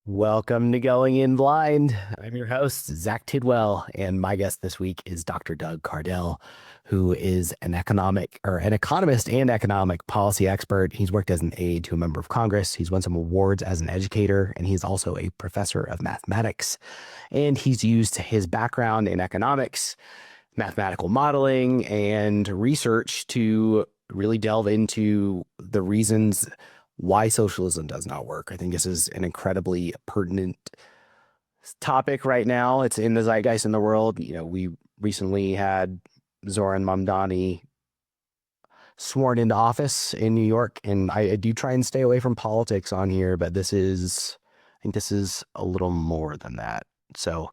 Welcome to Going In Blind. I'm your host, Zach Tidwell, and my guest this week is Dr. Doug Cardell, who is an economist and economic policy expert. He's worked as an aide to a member of Congress. He's won some awards as an educator, and he's also a professor of mathematics. And he's used his background in economics, mathematical modeling, and research to really delve into the reasons why socialism does not work. I think this is an incredibly pertinent topic right now. It's in the zeitgeist in the world. We recently had Zoran Mamdani sworn into office in New York, and I do try and stay away from politics on here, but I think this is a little more than that. So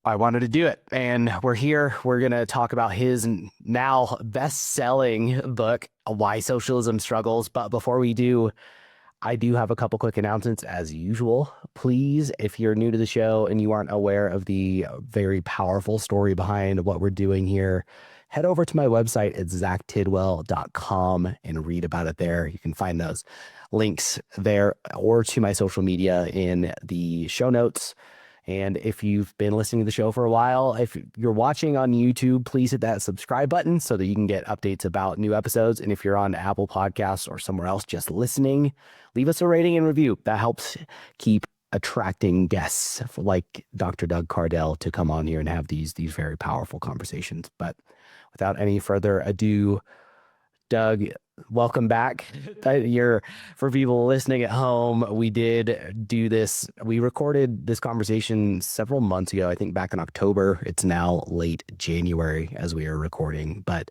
I wanted to do it, and we're here. We're going to talk about his now best-selling book, Why Socialism Struggles. But before we do, I do have a couple quick announcements as usual. Please, if you're new to the show and you aren't aware of the very powerful story behind what we're doing here, head over to my website at zachtidwell.com and read about it there. You can find those links there or to my social media in the show notes. And if you've been listening to the show for a while, if you're watching on YouTube, please hit that subscribe button so that you can get updates about new episodes. And if you're on Apple Podcasts or somewhere else just listening, leave us a rating and review. That helps keep attracting guests like Dr. Doug Cardell to come on here and have these very powerful conversations. But without any further ado, Doug, welcome back. For people listening at home, we did do this. We recorded this conversation several months ago, I think back in October. It's now late January as we are recording, but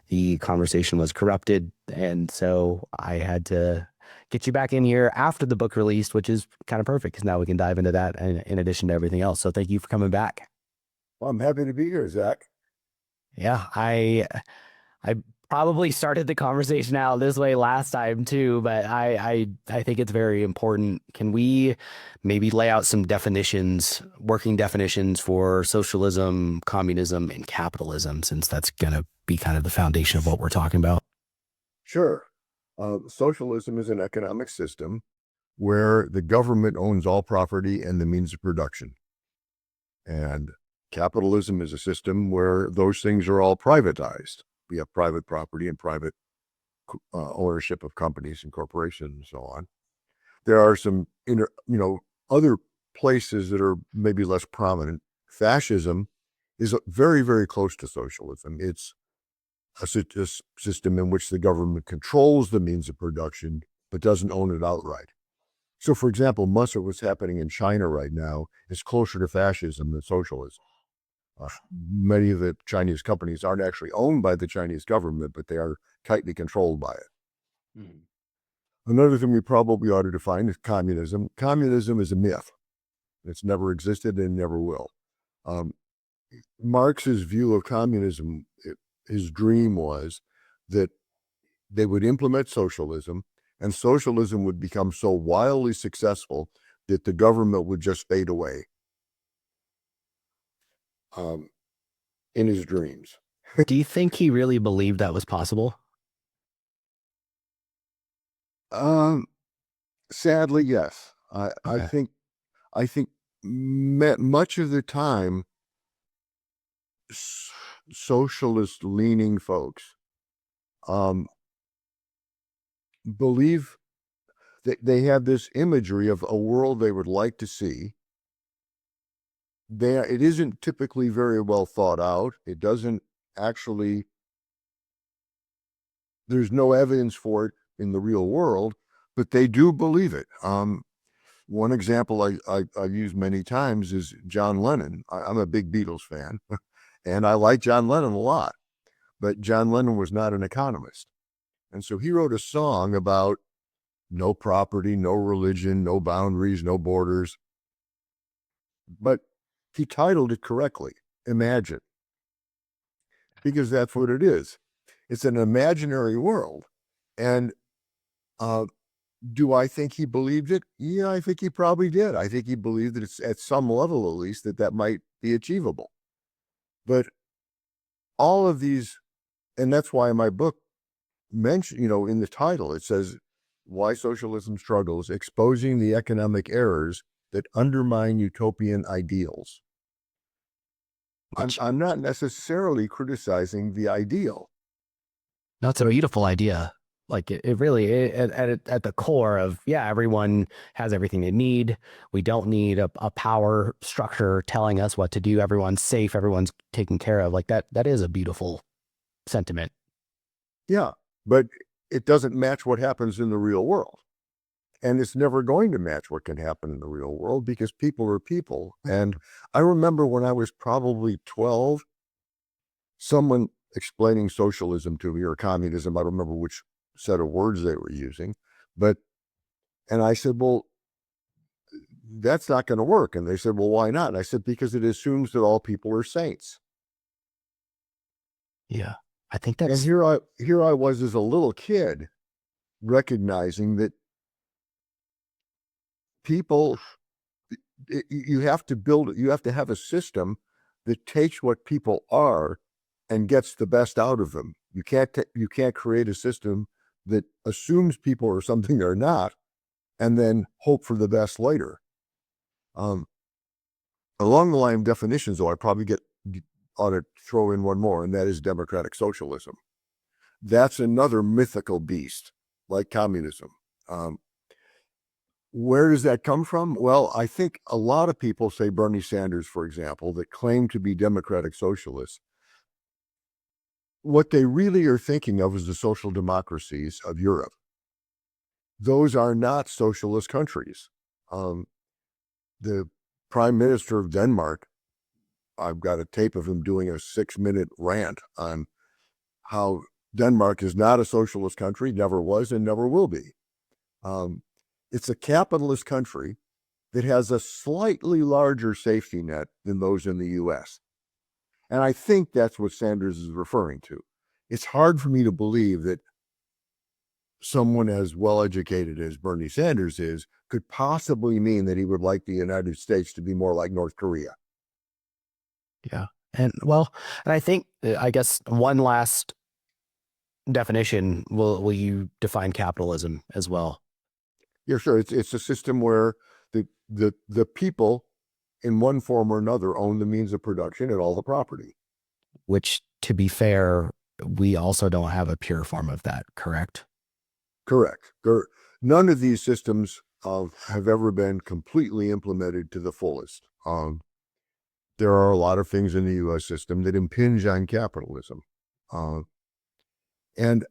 the conversation was corrupted. And so I had to get you back in here after the book released, which is kind of perfect because now we can dive into that in addition to everything else. So thank you for coming back. Well, I'm happy to be here, Zach. Yeah, I probably started the conversation out this way last time too, but I think it's very important. Can we maybe lay out some definitions, working definitions for socialism, communism, and capitalism, since that's going to be kind of the foundation of what we're talking about? Sure. Socialism is an economic system where the government owns all property and the means of production. And capitalism is a system where those things are all privatized. We have private property and private ownership of companies and corporations and so on. There are some other places that are maybe less prominent. Fascism is very, very close to socialism. It's a system in which the government controls the means of production but doesn't own it outright. So, for example, much of what's happening in China right now is closer to fascism than socialism. Many of the Chinese companies aren't actually owned by the Chinese government, but they are tightly controlled by it. Mm. Another thing we probably ought to define is communism. Communism is a myth. It's never existed and never will. Marx's view of communism, his dream was that they would implement socialism, and socialism would become so wildly successful that the government would just fade away. In his dreams. Do you think he really believed that was possible? Sadly, yes. I think much of the time, socialist leaning folks believe that they have this imagery of a world they would like to see. It isn't typically very well thought out. It doesn't actually, there's no evidence for it in the real world, but they do believe it. One example I've used many times is John Lennon. I'm a big Beatles fan, and I like John Lennon a lot, but John Lennon was not an economist. And so he wrote a song about no property, no religion, no boundaries, no borders. But he titled it correctly, Imagine, because that's what it is. It's an imaginary world. And do I think he believed it? Yeah, I think he probably did. I think he believed that it's at some level, at least, that might be achievable. But all of these, and that's why my book mentioned, in the title, it says, Why Socialism Struggles, Exposing the Economic Errors that Undermine Utopian Ideals. I'm not necessarily criticizing the ideal. That's a beautiful idea. Like it really at the core of, yeah, everyone has everything they need. We don't need a power structure telling us what to do. Everyone's safe. Everyone's taken care of. Like that is a beautiful sentiment. Yeah, but it doesn't match what happens in the real world. And it's never going to match what can happen in the real world because people are people. And I remember when I was probably 12, someone explaining socialism to me, or communism, I don't remember which set of words they were using, and I said, well, that's not going to work. And they said, well, why not? And I said, because it assumes that all people are saints. Yeah, I think And that's here I was as a little kid recognizing that people, you have to have a system that takes what people are and gets the best out of them. You can't create a system that assumes people are something they're not and then hope for the best later. Along the line of definitions, though, I probably ought to throw in one more, and that is democratic socialism. That's another mythical beast, like communism. Where does that come from? Well, I think a lot of people, say Bernie Sanders, for example, that claim to be democratic socialists, what they really are thinking of is the social democracies of Europe. Those are not socialist countries. The prime minister of Denmark, I've got a tape of him doing a 6-minute rant on how Denmark is not a socialist country, never was and never will be. It's a capitalist country that has a slightly larger safety net than those in the US. And I think that's what Sanders is referring to. It's hard for me to believe that someone as well-educated as Bernie Sanders is could possibly mean that he would like the United States to be more like North Korea. yeah. And well, and I think I guess one last definition, will you define capitalism as well? Yeah, sure. It's a system where the people in one form or another own the means of production and all the property. Which, to be fair, we also don't have a pure form of that, correct? Correct. None of these systems have ever been completely implemented to the fullest. There are a lot of things in the U.S. system that impinge on capitalism. And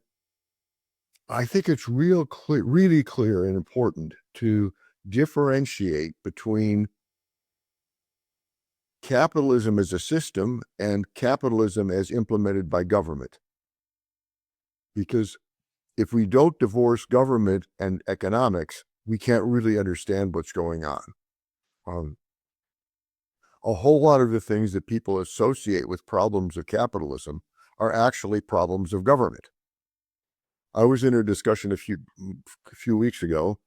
I think it's really clear and important to differentiate between capitalism as a system and capitalism as implemented by government. Because if we don't divorce government and economics, we can't really understand what's going on. A whole lot of the things that people associate with problems of capitalism are actually problems of government. I was in a discussion a few weeks ago,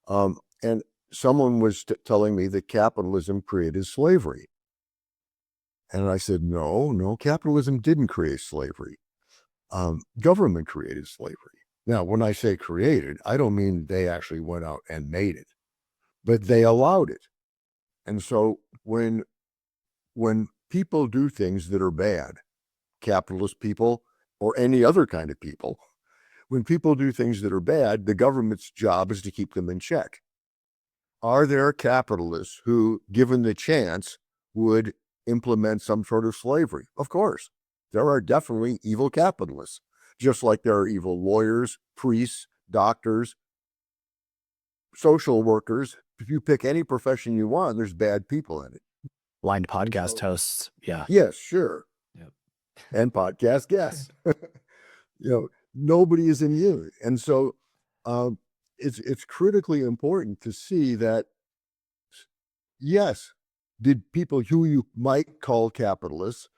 and someone was telling me that capitalism created slavery. And I said, no, capitalism didn't create slavery. Government created slavery. Now, when I say created, I don't mean they actually went out and made it, but they allowed it. And so when people do things that are bad, capitalist people or any other kind of people, when people do things that are bad, the government's job is to keep them in check. Are there capitalists who, given the chance, would implement some sort of slavery? Of course. There are definitely evil capitalists, just like there are evil lawyers, priests, doctors, social workers. If you pick any profession you want, there's bad people in it. Blind podcast hosts. Yeah. Yes, sure. Yep. And podcast guests. Nobody is immune. And so it's critically important to see that, yes, did people who you might call capitalists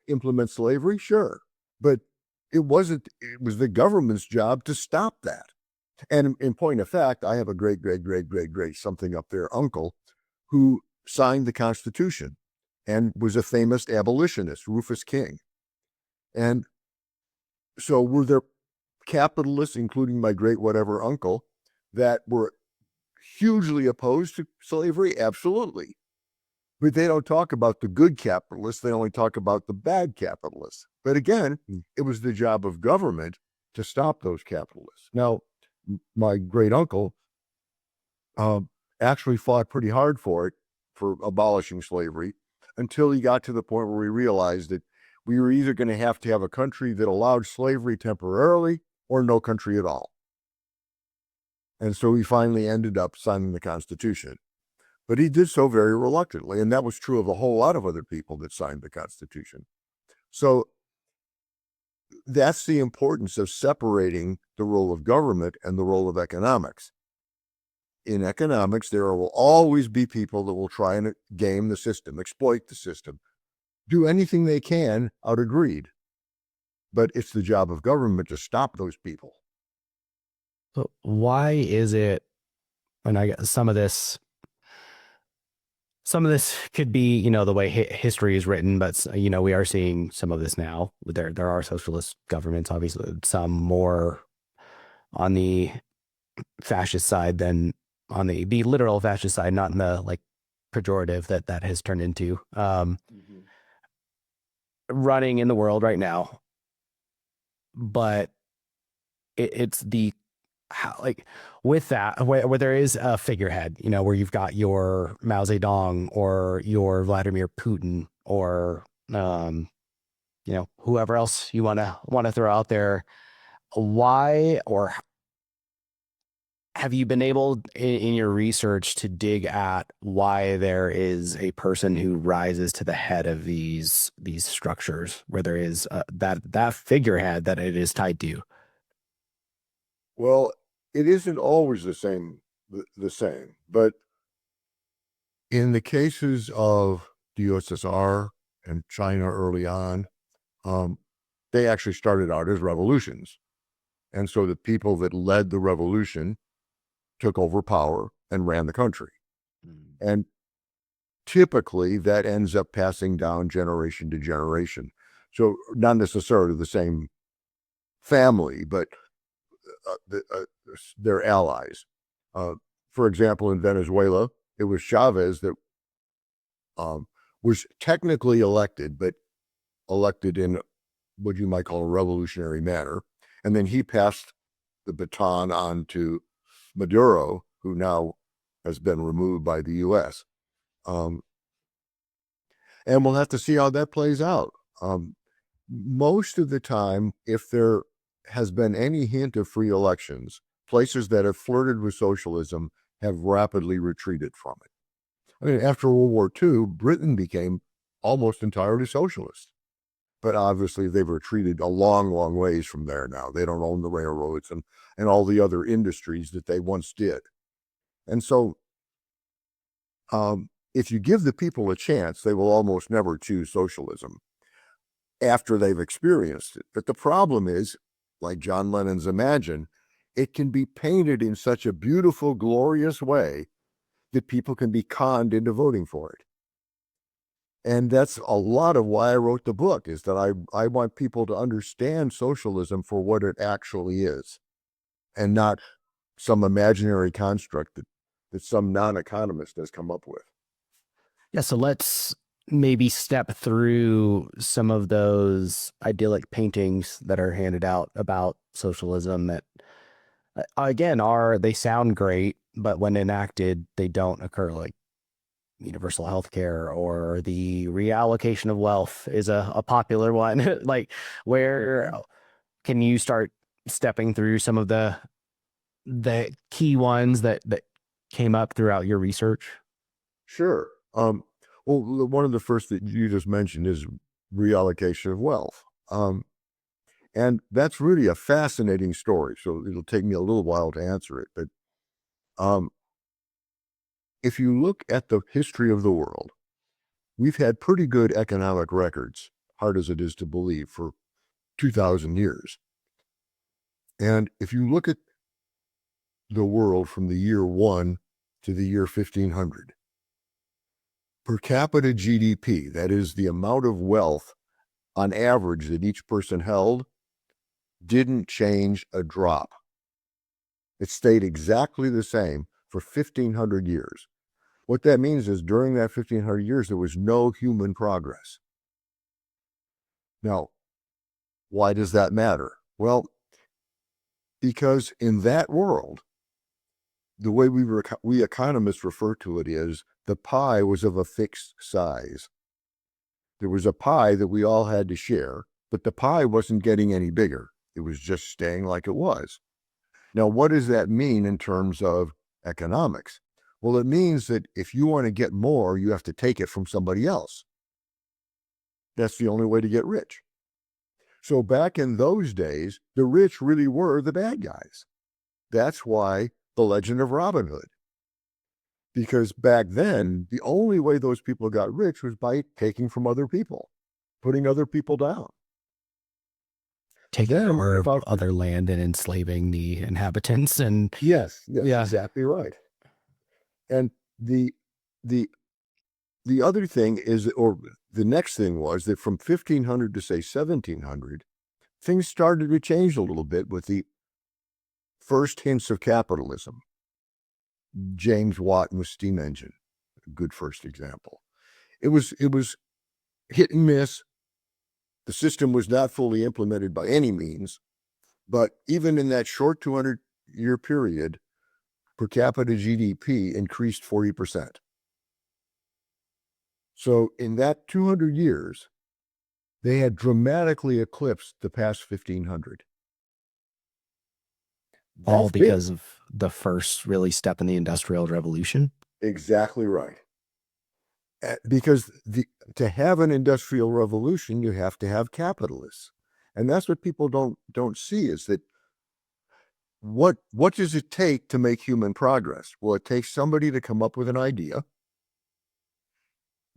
implement slavery? Sure. But it was the government's job to stop that. And in point of fact, I have a great something up there uncle who signed the Constitution and was a famous abolitionist, Rufus King. And so were there capitalists, including my great whatever uncle, that were hugely opposed to slavery? Absolutely. But they don't talk about the good capitalists. They only talk about the bad capitalists. But again, it was the job of government to stop those capitalists. Now, my great uncle actually fought pretty hard for it, for abolishing slavery, until he got to the point where we realized that we were either going to have a country that allowed slavery temporarily or no country at all. And so he finally ended up signing the Constitution. But he did so very reluctantly, and that was true of a whole lot of other people that signed the Constitution. So that's the importance of separating the role of government and the role of economics. In economics, there will always be people that will try and game the system, exploit the system, do anything they can out of greed. But it's the job of government to stop those people. So why is it, and I guess some of this could be, the way history is written, but we are seeing some of this now. There are socialist governments, obviously, some more on the fascist side than on the literal fascist side, not in the like pejorative that has turned into running in the world right now. But it's the how, like with that where there is a figurehead, where you've got your Mao Zedong or your Vladimir Putin or whoever else you want to throw out there. Why, or have you been able in your research to dig at why there is a person who rises to the head of these structures where there is that figurehead that it is tied to? Well, it isn't always the same, but in the cases of the USSR and China early on, they actually started out as revolutions. And so the people that led the revolution took over power and ran the country. And typically that ends up passing down generation to generation. So not necessarily the same family, but their allies. For example, in Venezuela, it was Chavez that was technically elected, but elected in what you might call a revolutionary manner. And then he passed the baton on to Maduro, who now has been removed by the U.S. And we'll have to see how that plays out. Most of the time, if there has been any hint of free elections, places that have flirted with socialism have rapidly retreated from it. I mean, after World War II, Britain became almost entirely socialist. But obviously, they've retreated a long, long ways from there now. They don't own the railroads and all the other industries that they once did. And so, if you give the people a chance, they will almost never choose socialism after they've experienced it. But the problem is, like John Lennon's Imagine, it can be painted in such a beautiful, glorious way that people can be conned into voting for it. And that's a lot of why I wrote the book, is that I want people to understand socialism for what it actually is, and not some imaginary construct that some non-economist has come up with. Yeah, so let's maybe step through some of those idyllic paintings that are handed out about socialism that, again, they sound great, but when enacted, they don't occur, like universal health care or the reallocation of wealth is a popular one. Like, where can you start stepping through some of the key ones that came up throughout your research? Sure. Well, one of the first that you just mentioned is reallocation of wealth. And that's really a fascinating story. So it'll take me a little while to answer it. But if you look at the history of the world, we've had pretty good economic records, hard as it is to believe, for 2,000 years. And if you look at the world from the year 1 to the year 1500, per capita GDP, that is the amount of wealth on average that each person held, didn't change a drop. It stayed exactly the same for 1,500 years. What that means is during that 1,500 years, there was no human progress. Now, why does that matter? Well, because in that world, the way we economists refer to it is the pie was of a fixed size. There was a pie that we all had to share, but the pie wasn't getting any bigger. It was just staying like it was. Now, what does that mean in terms of economics? Well, it means that if you want to get more, you have to take it from somebody else. That's the only way to get rich. So back in those days, the rich really were the bad guys. That's why the legend of Robin Hood. Because back then, the only way those people got rich was by taking from other people, putting other people down. Taking Then over about other land and enslaving the inhabitants. And yes, yeah, exactly right. And the the the other thing is, or the next thing was that from 1500 to say 1700, things started to change a little bit with the first hints of capitalism. James Watt and the steam engine, a good first example. It was hit and miss. The system was not fully implemented by any means, but even in that short 200-year period, per capita GDP increased 40%. So in that 200 years, they had dramatically eclipsed the past 1,500. all That's big. because of the first really step in the Industrial Revolution. Exactly right. Because to have an industrial revolution, you have to have capitalists. And that's what people don't see is that what does it take to make human progress? Well, it takes somebody to come up with an idea,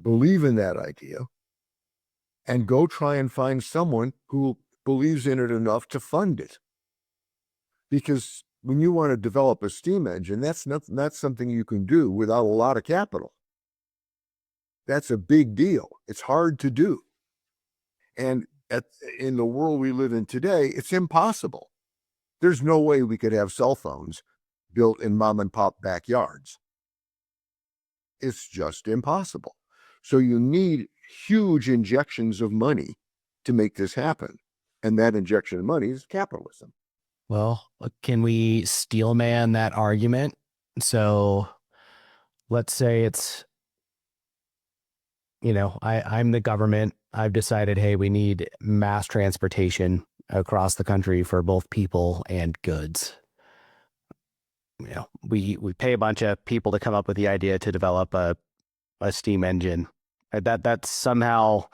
believe in that idea, and go try and find someone who believes in it enough to fund it. Because when you want to develop a steam engine, that's not something you can do without a lot of capital. That's a big deal. It's hard to do. And in the world we live in today, it's impossible. There's no way we could have cell phones built in mom and pop backyards. It's just impossible. So you need huge injections of money to make this happen. And that injection of money is capitalism. Well, can we steel man that argument? So let's say it's, I'm the government. I've decided, hey, we need mass transportation across the country for both people and goods. We pay a bunch of people to come up with the idea to develop a steam engine. That somehow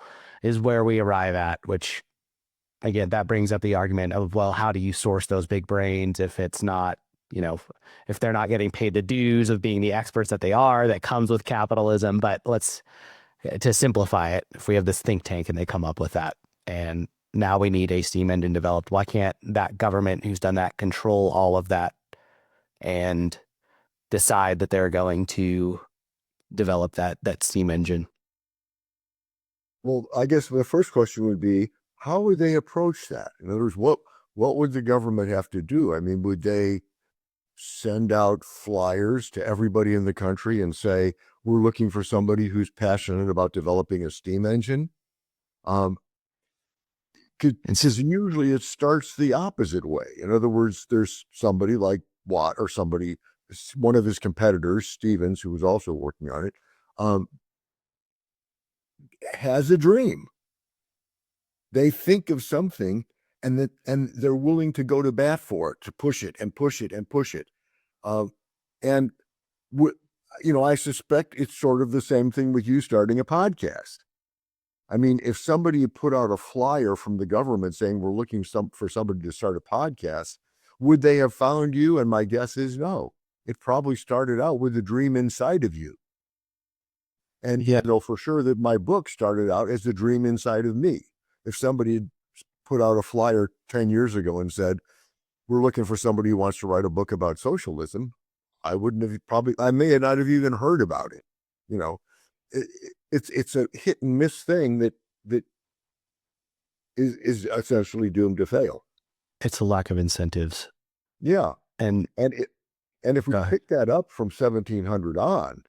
is where we arrive at, which again, that brings up the argument of, well, how do you source those big brains if it's not, if they're not getting paid the dues of being the experts that they are, that comes with capitalism. But to simplify it, if we have this think tank and they come up with that, and now we need a steam engine developed, why can't that government who's done that control all of that and decide that they're going to develop that steam engine? Well, I guess the first question would be, how would they approach that? In other words, what would the government have to do? I mean, would they send out flyers to everybody in the country and say, we're looking for somebody who's passionate about developing a steam engine? Because usually it starts the opposite way. In other words, there's somebody like Watt or one of his competitors, Stevens, who was also working on it, has a dream. They think of something and they're willing to go to bat for it, to push it and push it and push it. And I suspect it's sort of the same thing with you starting a podcast. I mean, if somebody put out a flyer from the government saying we're looking for somebody to start a podcast, would they have found you? And my guess is no. It probably started out with a dream inside of you. And Yeah. I know for sure that my book started out as a dream inside of me. If somebody had put out a flyer 10 years ago and said, we're looking for somebody who wants to write a book about socialism, I may not have even heard about it. It's a hit and miss thing that is essentially doomed to fail. It's a lack of incentives. Yeah. And And if we pick that up from 1700 on,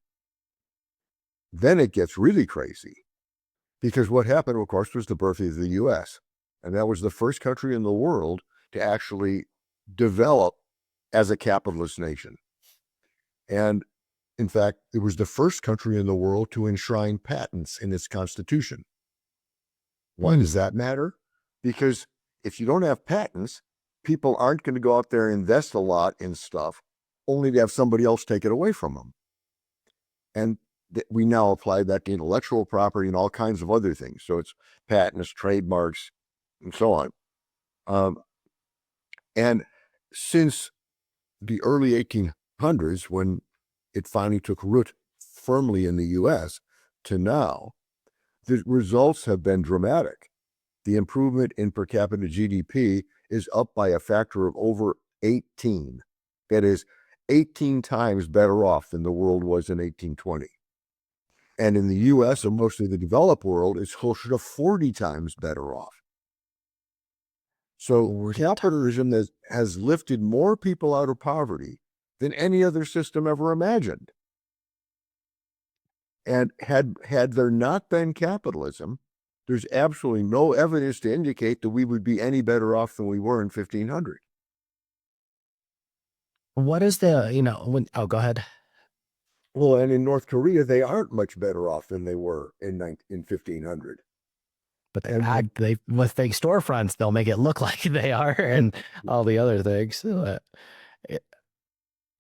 then it gets really crazy. Because what happened, of course, was the birth of the U.S. And that was the first country in the world to actually develop as a capitalist nation. And in fact, it was the first country in the world to enshrine patents in its constitution. Why does that matter? Because if you don't have patents, people aren't going to go out there and invest a lot in stuff only to have somebody else take it away from them. And we now apply that to intellectual property and all kinds of other things. So it's patents, trademarks, and so on. And since the early 1800s, when it finally took root firmly in the US, to now, the results have been dramatic. The improvement in per capita GDP is up by a factor of over 18. That is 18 times better off than the world was in 1820. And in the US and mostly the developed world, it's closer to 40 times better off. So capitalism has lifted more people out of poverty than any other system ever imagined. And had there not been capitalism, there's absolutely no evidence to indicate that we would be any better off than we were in 1500. what is the, go ahead. Well, and in North Korea, they aren't much better off than they were in 1500. But they with fake storefronts, they'll make it look like they are, and all the other things. So,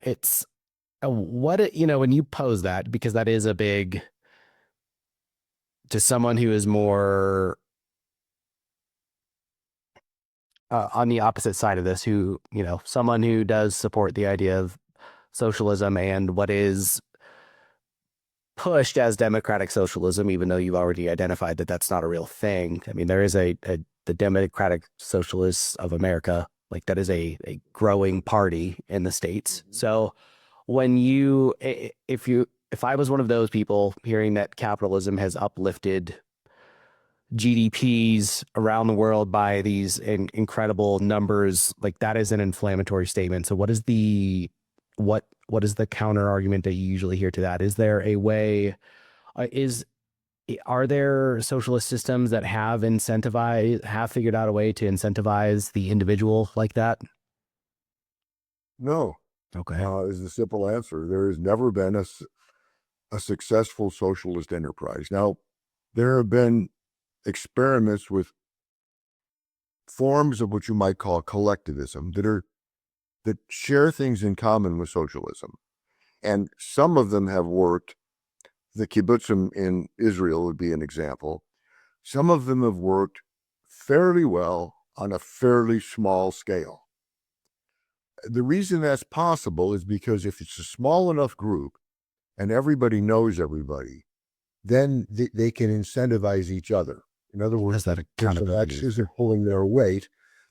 it's when you pose that, because that is a big, to someone who is more on the opposite side of this, who, someone who does support the idea of socialism and what is pushed as democratic socialism, even though you've already identified that that's not a real thing. I mean, there is the Democratic Socialists of America, like that is a growing party in the States. Mm-hmm. So when if I was one of those people hearing that capitalism has uplifted GDPs around the world by these incredible numbers, like that is an inflammatory statement. So what is the counter argument that you usually hear to that? Is there a way, are there socialist systems that have figured out a way to incentivize the individual like that? No. Okay. Is the simple answer. There has never been a successful socialist enterprise. Now, there have been experiments with forms of what you might call collectivism that share things in common with socialism. And some of them have worked. The kibbutzim in Israel would be an example. Some of them have worked fairly well on a fairly small scale. The reason that's possible is because if it's a small enough group and everybody knows everybody, then they can incentivize each other. In other words, if the X's are pulling their weight,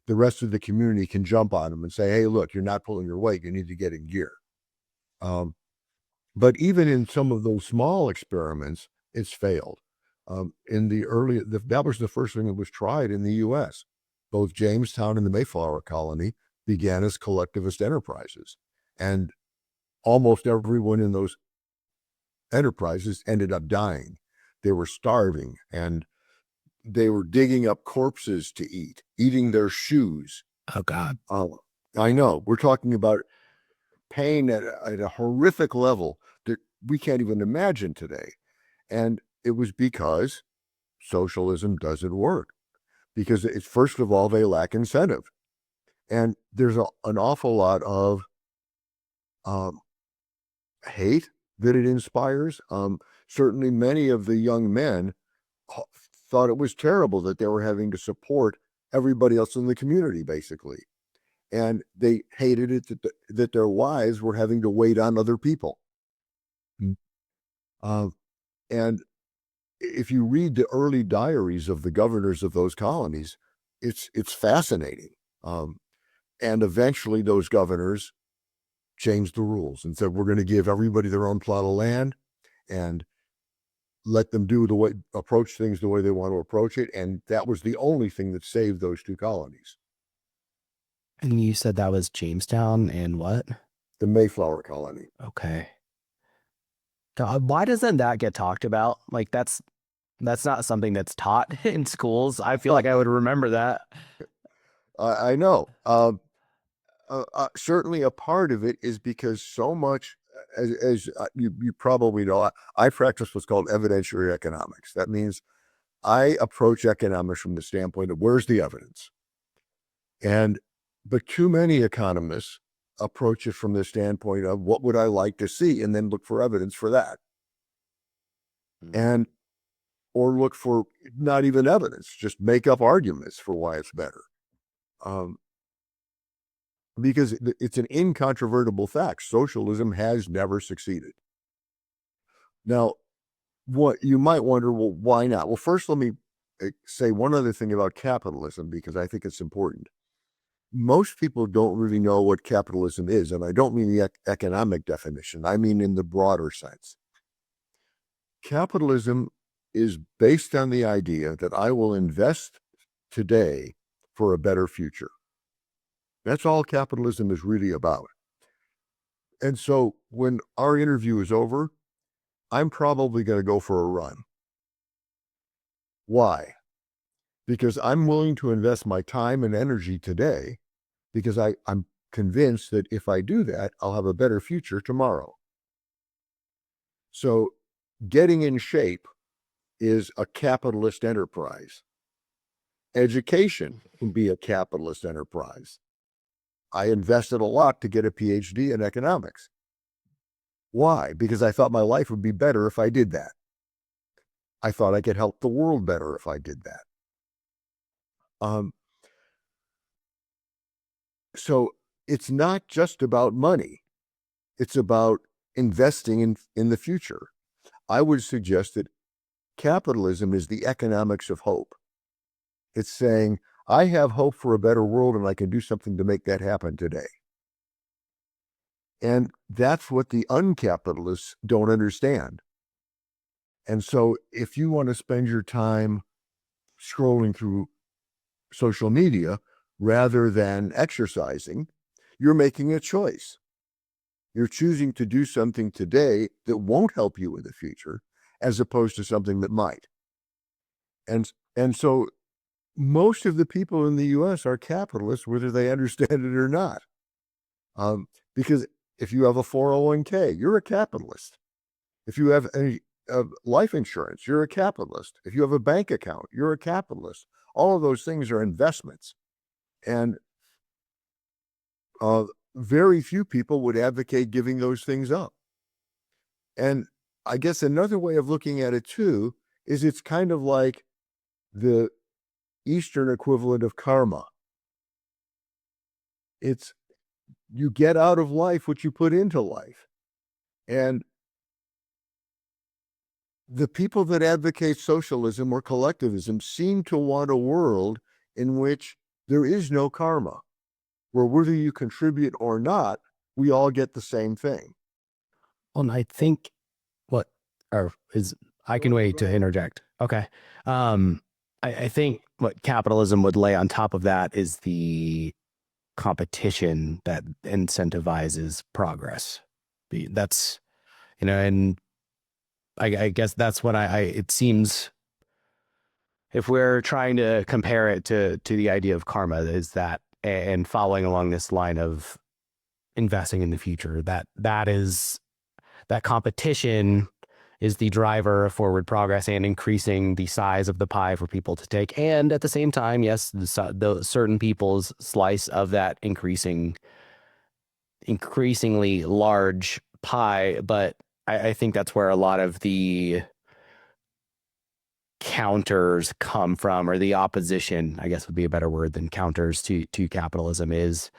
the rest of the community can jump on them and say, hey, look, you're not pulling your weight. You need to get in gear. But even in some of those small experiments, it's failed. That was the first thing that was tried in the U.S. Both Jamestown and the Mayflower Colony began as collectivist enterprises. And almost everyone in those enterprises ended up dying. They were starving, and they were digging up corpses to eat, eating their shoes. Oh, God. I know. We're talking about pain at a horrific level that we can't even imagine today. And it was because socialism doesn't work. Because it's, first of all, they lack incentive. And there's an awful lot of hate that it inspires. Certainly many of the young men thought it was terrible that they were having to support everybody else in the community, basically. And they hated it that their wives were having to wait on other people. And if you read the early diaries of the governors of those colonies, it's fascinating. And eventually those governors changed the rules and said, we're going to give everybody their own plot of land and let them approach things the way they want to approach it. And that was the only thing that saved those two colonies. And you said that was Jamestown and what? the Mayflower colony. Okay. God, why doesn't that get talked about? Like that's not something that's taught in schools. I feel like I would remember that. I know. Certainly a part of it is because so much, as you probably know, I practice what's called evidentiary economics. That means I approach economics from the standpoint of where's the evidence? And but too many economists approach it from the standpoint of what would I like to see, and then look for evidence for that, and or look for not even evidence, just make up arguments for why it's better. Um, because it's an incontrovertible fact. Socialism has never succeeded. Now, what you might wonder, well, why not? Well, first, let me say one other thing about capitalism because I think it's important. Most people don't really know what capitalism is, and I don't mean the economic definition, I mean in the broader sense. Capitalism is based on the idea that I will invest today for a better future. That's all capitalism is really about. And so when our interview is over, I'm probably going to go for a run. Why? Because I'm willing to invest my time and energy today because I'm convinced that if I do that, I'll have a better future tomorrow. So getting in shape is a capitalist enterprise. Education can be a capitalist enterprise. I invested a lot to get a PhD in economics. Why? Because I thought my life would be better if I did that. I thought I could help the world better if I did that. So it's not just about money. It's about investing in the future. I would suggest that capitalism is the economics of hope. It's saying, I have hope for a better world and I can do something to make that happen today. And that's what the uncapitalists don't understand. And so if you want to spend your time scrolling through social media rather than exercising, you're making a choice. You're choosing to do something today that won't help you in the future, as opposed to something that might. And so most of the people in the U.S. are capitalists, whether they understand it or not. Because if you have a 401k, you're a capitalist. If you have any life insurance, you're a capitalist. If you have a bank account, you're a capitalist. All of those things are investments. And very few people would advocate giving those things up. And I guess another way of looking at it too is it's kind of like the Eastern equivalent of karma. It's you get out of life what you put into life. And the people that advocate socialism or collectivism seem to want a world in which there is no karma, where whether you contribute or not, we all get the same thing. Well, and I think what or is I can wait to interject. Okay. I think what capitalism would lay on top of that is the competition that incentivizes progress. That's, and I guess that's what it seems if we're trying to compare it to the idea of karma is that and following along this line of investing in the future, that is that competition is the driver of forward progress and increasing the size of the pie for people to take. And at the same time, yes, the certain people's slice of that increasingly large pie. But I think that's where a lot of the counters come from, or the opposition, I guess would be a better word than counters to capitalism is,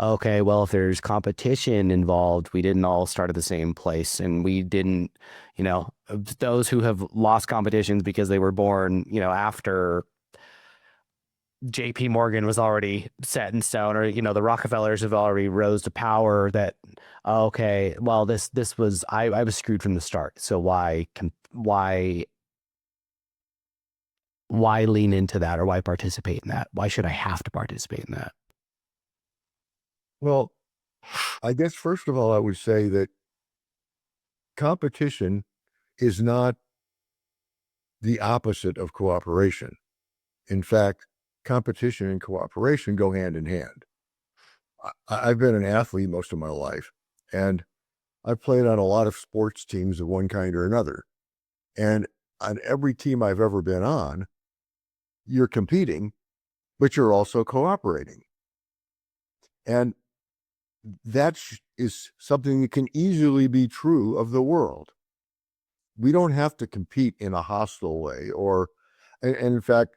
okay, well, if there's competition involved, we didn't all start at the same place and we didn't, those who have lost competitions because they were born, after JP Morgan was already set in stone, or, the Rockefellers have already rose to power that, okay, well, this was, I was screwed from the start. So why lean into that, or why participate in that? Why should I have to participate in that? Well, I guess first of all, I would say that competition is not the opposite of cooperation. In fact, competition and cooperation go hand in hand. I've been an athlete most of my life, and I've played on a lot of sports teams of one kind or another. And on every team I've ever been on, you're competing, but you're also cooperating. And that is something that can easily be true of the world. We don't have to compete in a hostile way, and in fact,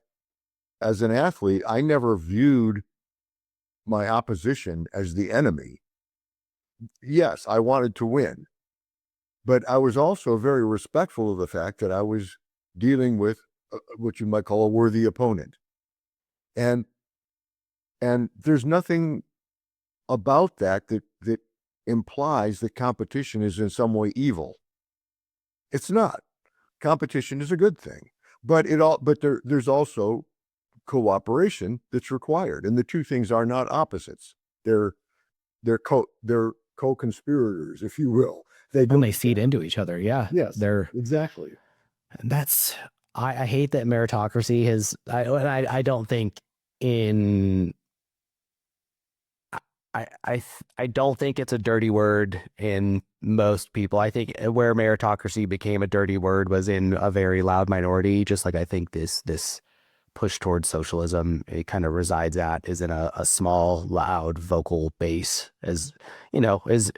as an athlete, I never viewed my opposition as the enemy. Yes, I wanted to win, but I was also very respectful of the fact that I was dealing with what you might call a worthy opponent. And there's nothing about that implies that competition is in some way evil. It's not. Competition is a good thing, but there's also cooperation that's required, and the two things are not opposites. They're they're co-conspirators, if you will. They And go they feed together. into each other. Yeah. Yes, They're, exactly. that's, I hate that meritocracy has, I don't think in, I don't think it's a dirty word in most people. I think where meritocracy became a dirty word was in a very loud minority. Just like I think this push towards socialism, it kind of resides at, is in a small, loud, vocal base. As you know, is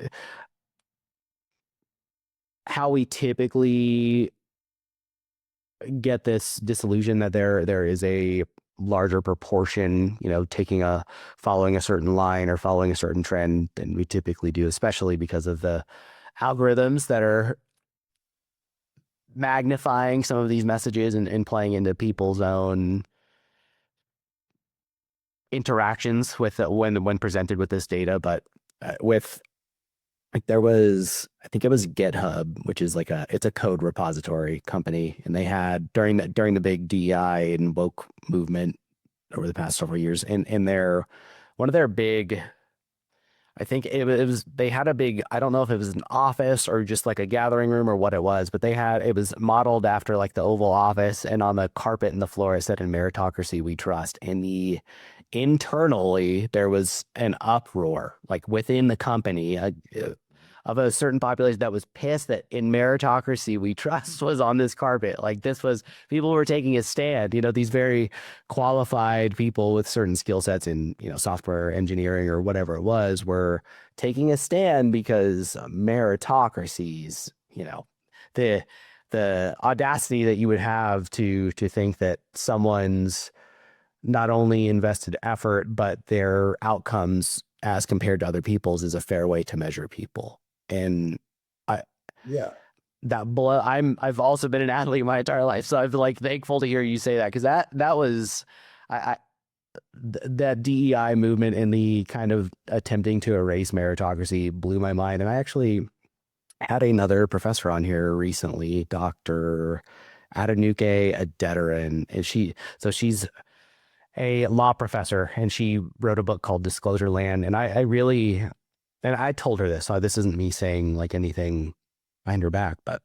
how we typically get this disillusion that there is a larger proportion, taking following a certain line or following a certain trend than we typically do, especially because of the algorithms that are magnifying some of these messages and playing into people's own interactions with when presented with this data. But with like there was, I think it was GitHub, which is it's a code repository company, and they had during the big DEI and woke movement over the past several years, and their one of their big, I think it was, they had a big, I don't know if it was an office or just like a gathering room or what it was, but it was modeled after like the Oval Office, and on the carpet and the floor it said, "In meritocracy we trust." And internally there was an uproar like within the company, of a certain population that was pissed that "In meritocracy we trust" was on this carpet. Like this was, people were taking a stand, these very qualified people with certain skill sets in, software engineering or whatever it was, were taking a stand because meritocracies, the audacity that you would have to think that someone's not only invested effort, but their outcomes as compared to other people's is a fair way to measure people. And I, Yeah. I've also been an athlete my entire life, so I'm like thankful to hear you say that, because that was, I that DEI movement and the kind of attempting to erase meritocracy blew my mind. And I actually had another professor on here recently, Dr. Adenuke Adederan, and she's a law professor, and she wrote a book called Disclosure Land. And I really, and I told her this, so this isn't me saying like anything behind her back, but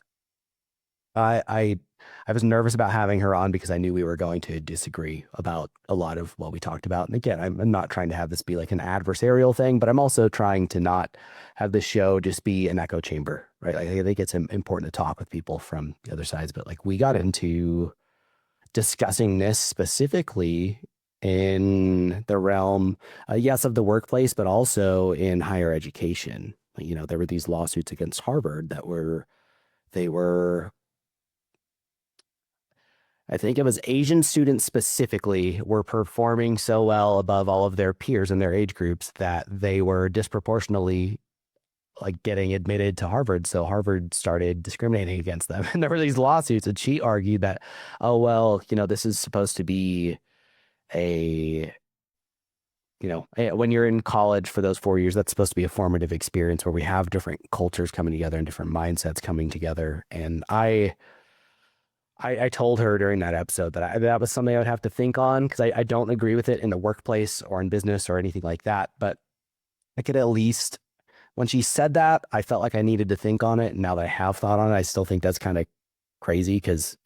I, I, I was nervous about having her on because I knew we were going to disagree about a lot of what we talked about. And again, I'm not trying to have this be like an adversarial thing, but I'm also trying to not have the show just be an echo chamber, right? Like, I think it's important to talk with people from the other sides, but like we got into discussing this specifically in the realm, yes, of the workplace, but also in higher education. There were these lawsuits against Harvard they were, I think it was Asian students specifically, were performing so well above all of their peers in their age groups that they were disproportionately like getting admitted to Harvard. So Harvard started discriminating against them. And there were these lawsuits, and she argued that, oh, well, this is supposed to be a, when you're in college for those 4 years, that's supposed to be a formative experience where we have different cultures coming together and different mindsets coming together. And I told her during that episode that that was something I would have to think on, because I don't agree with it in the workplace or in business or anything like that. But I could at least, when she said that, I felt like I needed to think on it. And now that I have thought on it, I still think that's kind of crazy because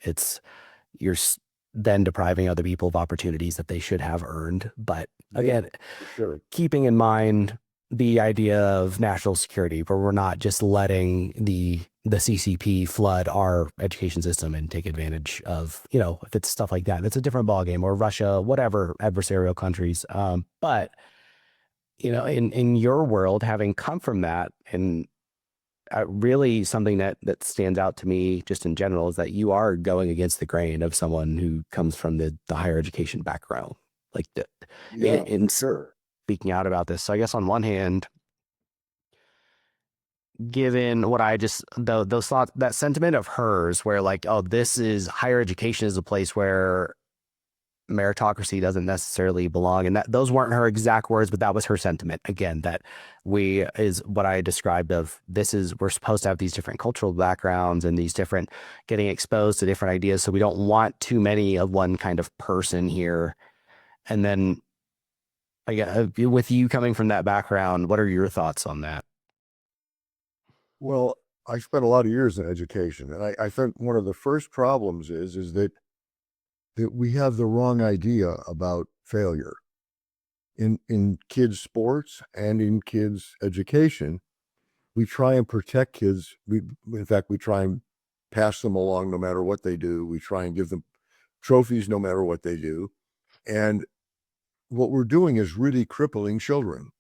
you're then depriving other people of opportunities that they should have earned. But Yeah, again, for sure. keeping in mind the idea of national security, where we're not just letting the CCP flood our education system and take advantage of, if it's stuff like that, that's a different ballgame, or Russia, whatever adversarial countries. But in your world, having come from that, and really something that stands out to me just in general is that you are going against the grain of someone who comes from the higher education background, like Yeah, in for sure. speaking out about this. So I guess on one hand, given what I just those thoughts, that sentiment of hers, where like, oh, this is higher education is a place where meritocracy doesn't necessarily belong, and that those weren't her exact words, but that was her sentiment. Again, that we is what I described of this is we're supposed to have these different cultural backgrounds and these different getting exposed to different ideas, so we don't want too many of one kind of person here. And then with you coming from that background, what are your thoughts on that? Well, I spent a lot of years in education, and I think one of the first problems is that we have the wrong idea about failure in kids' sports and in kids' education. We try and protect kids. In fact, we try and pass them along no matter what they do. We try and give them trophies no matter what they do. And what we're doing is really crippling children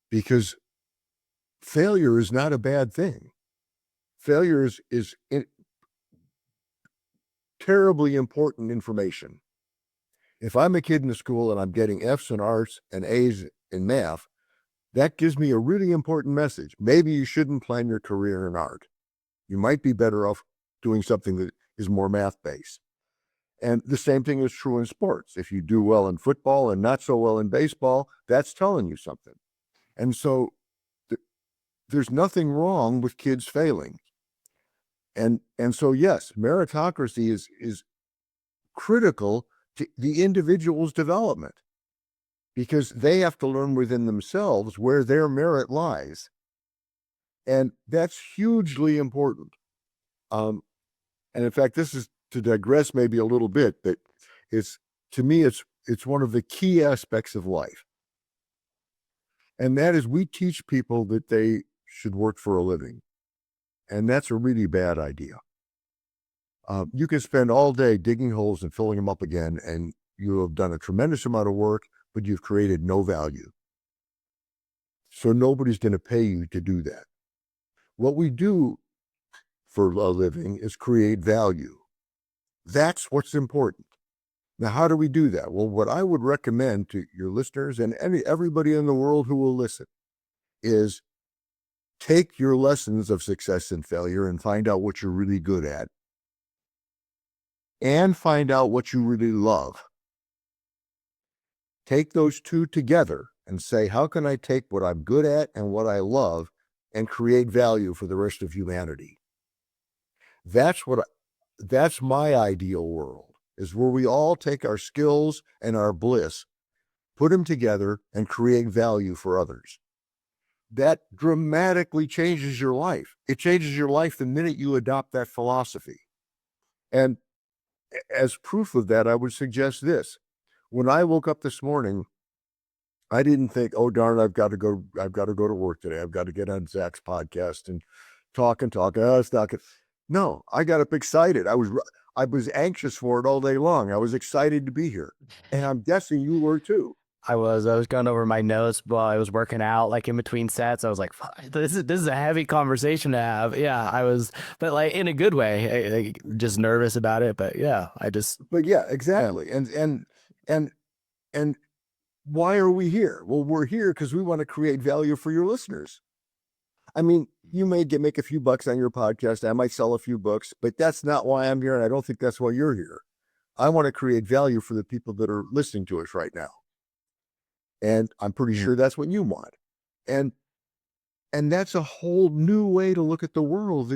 because failure is not a bad thing. Failure is terribly important information. If I'm a kid in the school and I'm getting F's in arts and A's in math, that gives me a really important message. Maybe you shouldn't plan your career in art. You might be better off doing something that is more math based. And the same thing is true in sports. If you do well in football and not so well in baseball, that's telling you something. And so there's nothing wrong with kids failing. And so yes, meritocracy is critical to the individual's development because they have to learn within themselves where their merit lies. And that's hugely important. And in fact, this is to digress maybe a little bit, but it's to me, it's one of the key aspects of life. And that is we teach people that they should work for a living. And that's a really bad idea. You can spend all day digging holes and filling them up again, and you have done a tremendous amount of work, but you've created no value. So nobody's going to pay you to do that. What we do for a living is create value. That's what's important. Now, how do we do that? Well, what I would recommend to your listeners and everybody in the world who will listen is take your lessons of success and failure and find out what you're really good at and find out what you really love. Take those two together and say, how can I take what I'm good at and what I love and create value for the rest of humanity? That's my ideal world, is where we all take our skills and our bliss, put them together and create value for others. That dramatically changes your life. It changes your life the minute you adopt that philosophy. And as proof of that, I would suggest this. When I woke up this morning, I didn't think, oh darn, I've got to go to work today. I've got to get on Zach's podcast and talk and talk. Oh, it's not good. No, I got up excited. I was anxious for it all day long. I was excited to be here. And I'm guessing you were too. I was going over my notes while I was working out, like in between sets. I was like, "Fuck, this is a heavy conversation to have." Yeah, I was, but like in a good way, just nervous about it. But yeah, But yeah, exactly. And why are we here? Well, we're here because we want to create value for your listeners. I mean, you may make a few bucks on your podcast. I might sell a few books, but that's not why I'm here. And I don't think that's why you're here. I want to create value for the people that are listening to us right now. And I'm pretty sure that's what you want. And that's a whole new way to look at the world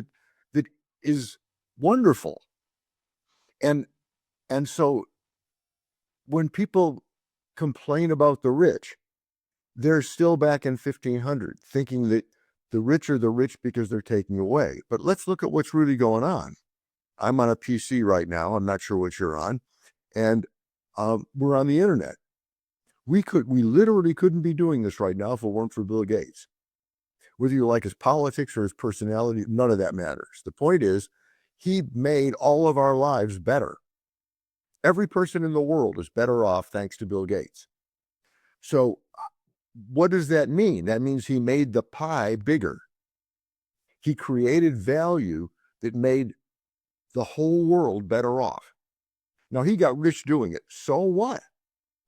that is wonderful. And so when people complain about the rich, they're still back in 1500 thinking that the rich are the rich because they're taking away. But let's look at what's really going on. I'm on a PC right now. I'm not sure what you're on. And we're on the internet. We literally couldn't be doing this right now if it weren't for Bill Gates. Whether you like his politics or his personality, none of that matters. The point is, he made all of our lives better. Every person in the world is better off thanks to Bill Gates. So what does that mean? That means he made the pie bigger. He created value that made the whole world better off. Now, he got rich doing it. So what?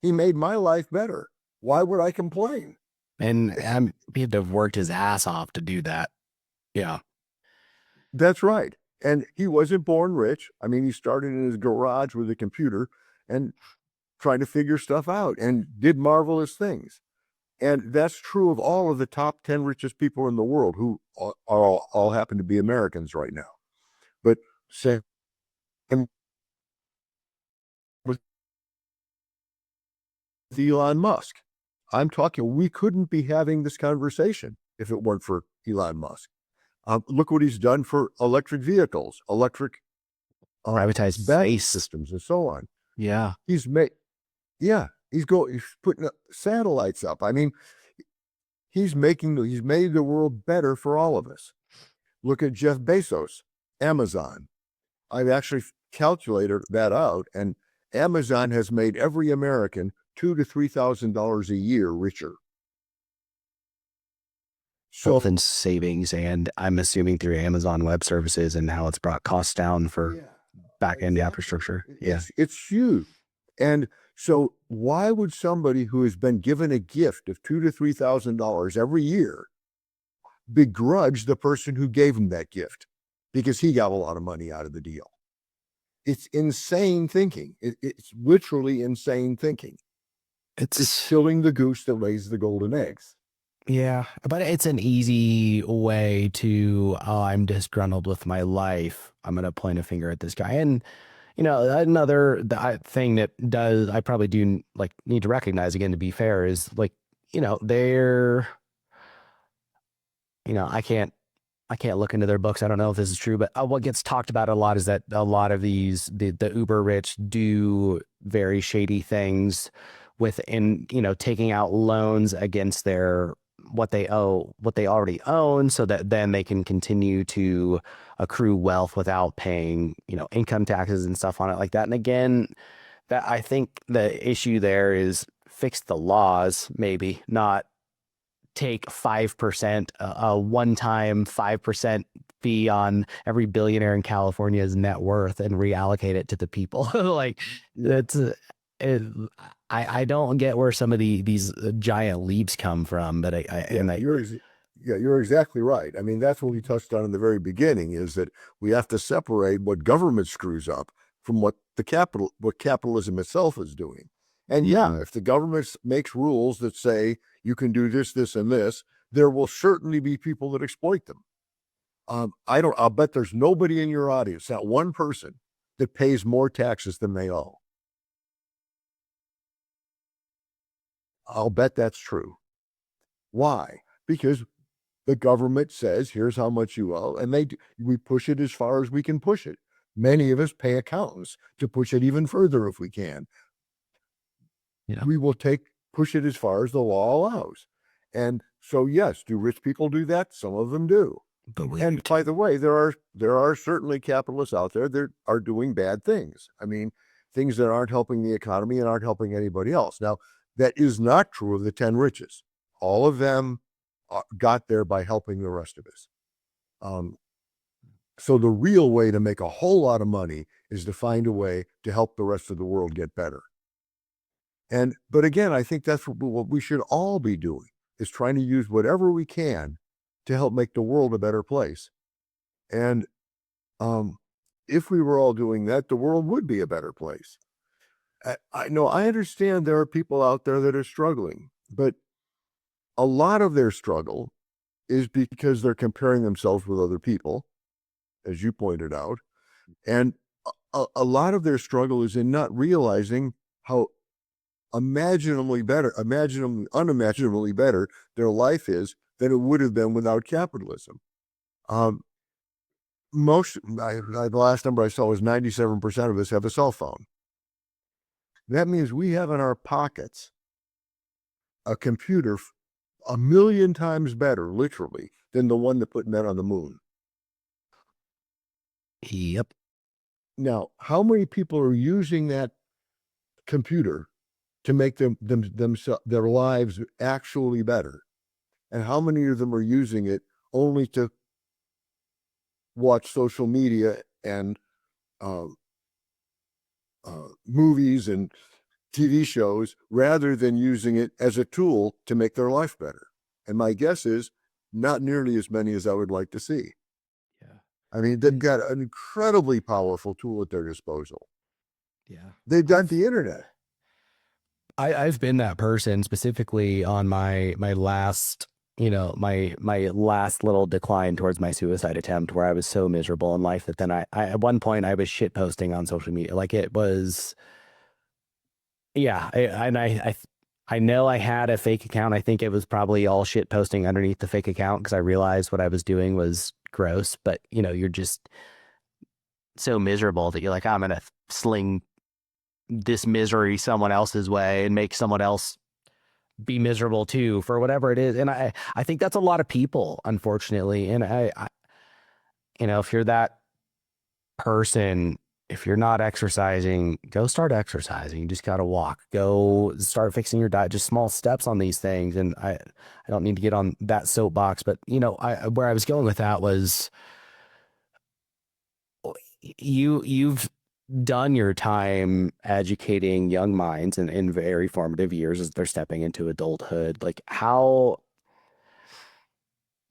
He made my life better. Why would I complain? And he had to have worked his ass off to do that. Yeah. That's right. And he wasn't born rich. I mean, he started in his garage with a computer and trying to figure stuff out and did marvelous things. And that's true of all of the top 10 richest people in the world who all happen to be Americans right now. But say, with Elon Musk, I'm talking, we couldn't be having this conversation if it weren't for Elon Musk. Look what he's done for electric vehicles, electric Privatized battery space. systems, and so on. Yeah. He's putting satellites up. I mean, he's made the world better for all of us. Look at Jeff Bezos, Amazon. I've actually calculated that out, and Amazon has made every American $2,000 to $3,000 a year richer. So, Both in savings and I'm assuming through Amazon Web Services and how it's brought costs down for back end infrastructure. Yeah. It's huge. And so why would somebody who has been given a gift of $2,000 to $3,000 every year begrudge the person who gave him that gift because he got a lot of money out of the deal? It's insane thinking. It's literally insane thinking. It's killing the goose that lays the golden eggs. Yeah, but it's an easy way to, oh, I'm disgruntled with my life. I'm going to point a finger at this guy. And, another thing that I probably do like need to recognize again, to be fair, is like, they're, I can't look into their books. I don't know if this is true, but what gets talked about a lot is that a lot of the uber rich do very shady things within, taking out loans against what they already own, so that then they can continue to accrue wealth without paying, income taxes and stuff on it like that. And again, that I think the issue there is fix the laws, maybe not take 5%, a one-time 5% fee on every billionaire in California's net worth and reallocate it to the people. Like that's I don't get where some of these giant leaps come from, but you're exactly right. I mean, that's what we touched on in the very beginning, is that we have to separate what government screws up from what capitalism itself is doing. And if the government makes rules that say you can do this, this, and this, there will certainly be people that exploit them. I'll bet there's nobody in your audience, not one person, that pays more taxes than they owe. I'll bet that's true. Why? Because the government says, here's how much you owe, and we push it as far as we can push it. Many of us pay accountants to push it even further if we can. We will push it as far as the law allows. And so, yes, do rich people do that? Some of them do. And by the way, there are certainly capitalists out there that are doing bad things. I mean, things that aren't helping the economy and aren't helping anybody else. Now, that is not true of the 10 richest. All of them got there by helping the rest of us. So the real way to make a whole lot of money is to find a way to help the rest of the world get better. But again, I think that's what we should all be doing, is trying to use whatever we can to help make the world a better place. And if we were all doing that, the world would be a better place. I understand there are people out there that are struggling, but a lot of their struggle is because they're comparing themselves with other people, as you pointed out. And a lot of their struggle is in not realizing how unimaginably better their life is than it would have been without capitalism. The last number I saw was 97% of us have a cell phone. That means we have in our pockets a computer a million times better, literally, than the one that put men on the moon. Yep. Now, how many people are using that computer to make their lives actually better? And how many of them are using it only to watch social media and uh, movies and TV shows rather than using it as a tool to make their life better? And my guess is not nearly as many as I would like to see. Yeah. I mean, they've got an incredibly powerful tool at their disposal. Yeah. They've got the internet. I've been that person specifically on my last, my last little decline towards my suicide attempt, where I was so miserable in life that then I at one point I was shit posting on social media. Like it was, yeah. I know I had a fake account. I think it was probably all shit posting underneath the fake account because I realized what I was doing was gross. But you're just so miserable that you're like, I'm gonna sling this misery someone else's way and make someone else be miserable too for whatever it is. And I think that's a lot of people, unfortunately. And if you're that person, if you're not exercising, go start exercising. You just got to walk, go start fixing your diet, just small steps on these things. And I don't need to get on that soapbox, but where I was going with that was you've done your time educating young minds in very formative years as they're stepping into adulthood. Like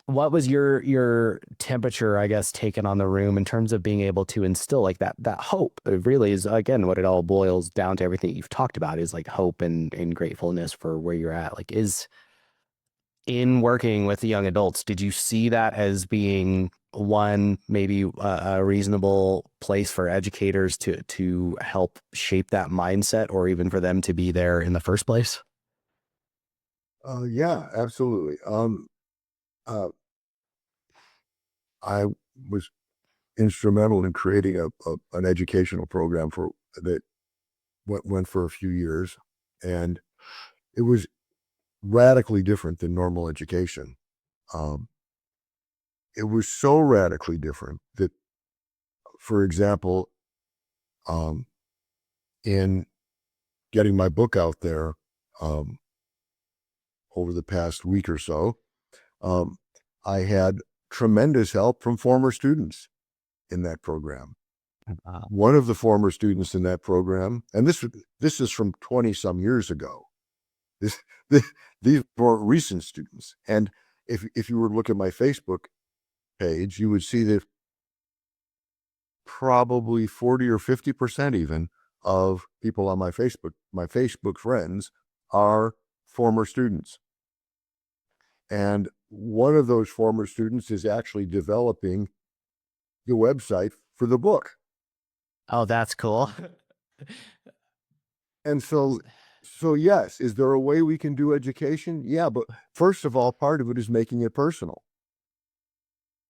what was your temperature, I guess, taken on the room in terms of being able to instill like that hope? It really is, again, what it all boils down to, everything you've talked about is like hope and gratefulness for where you're at. Like, is in working with the young adults, did you see that as being one, maybe a reasonable place for educators to help shape that mindset, or even for them to be there in the first place? Yeah, absolutely. Uh, I was instrumental in creating an educational program that went for a few years, and it was radically different than normal education. Um, it was so radically different that, for example, um, in getting my book out there um, over the past week or so, um, I had tremendous help from former students in that program. One of the former students in that program, and this is from 20 some years ago. This, this these were recent students, and if you were to look at my Facebook page, you would see that probably 40 or 50% even of people on my Facebook friends, are former students. And one of those former students is actually developing the website for the book. Oh, that's cool. And so yes, is there a way we can do education? Yeah, but first of all, part of it is making it personal.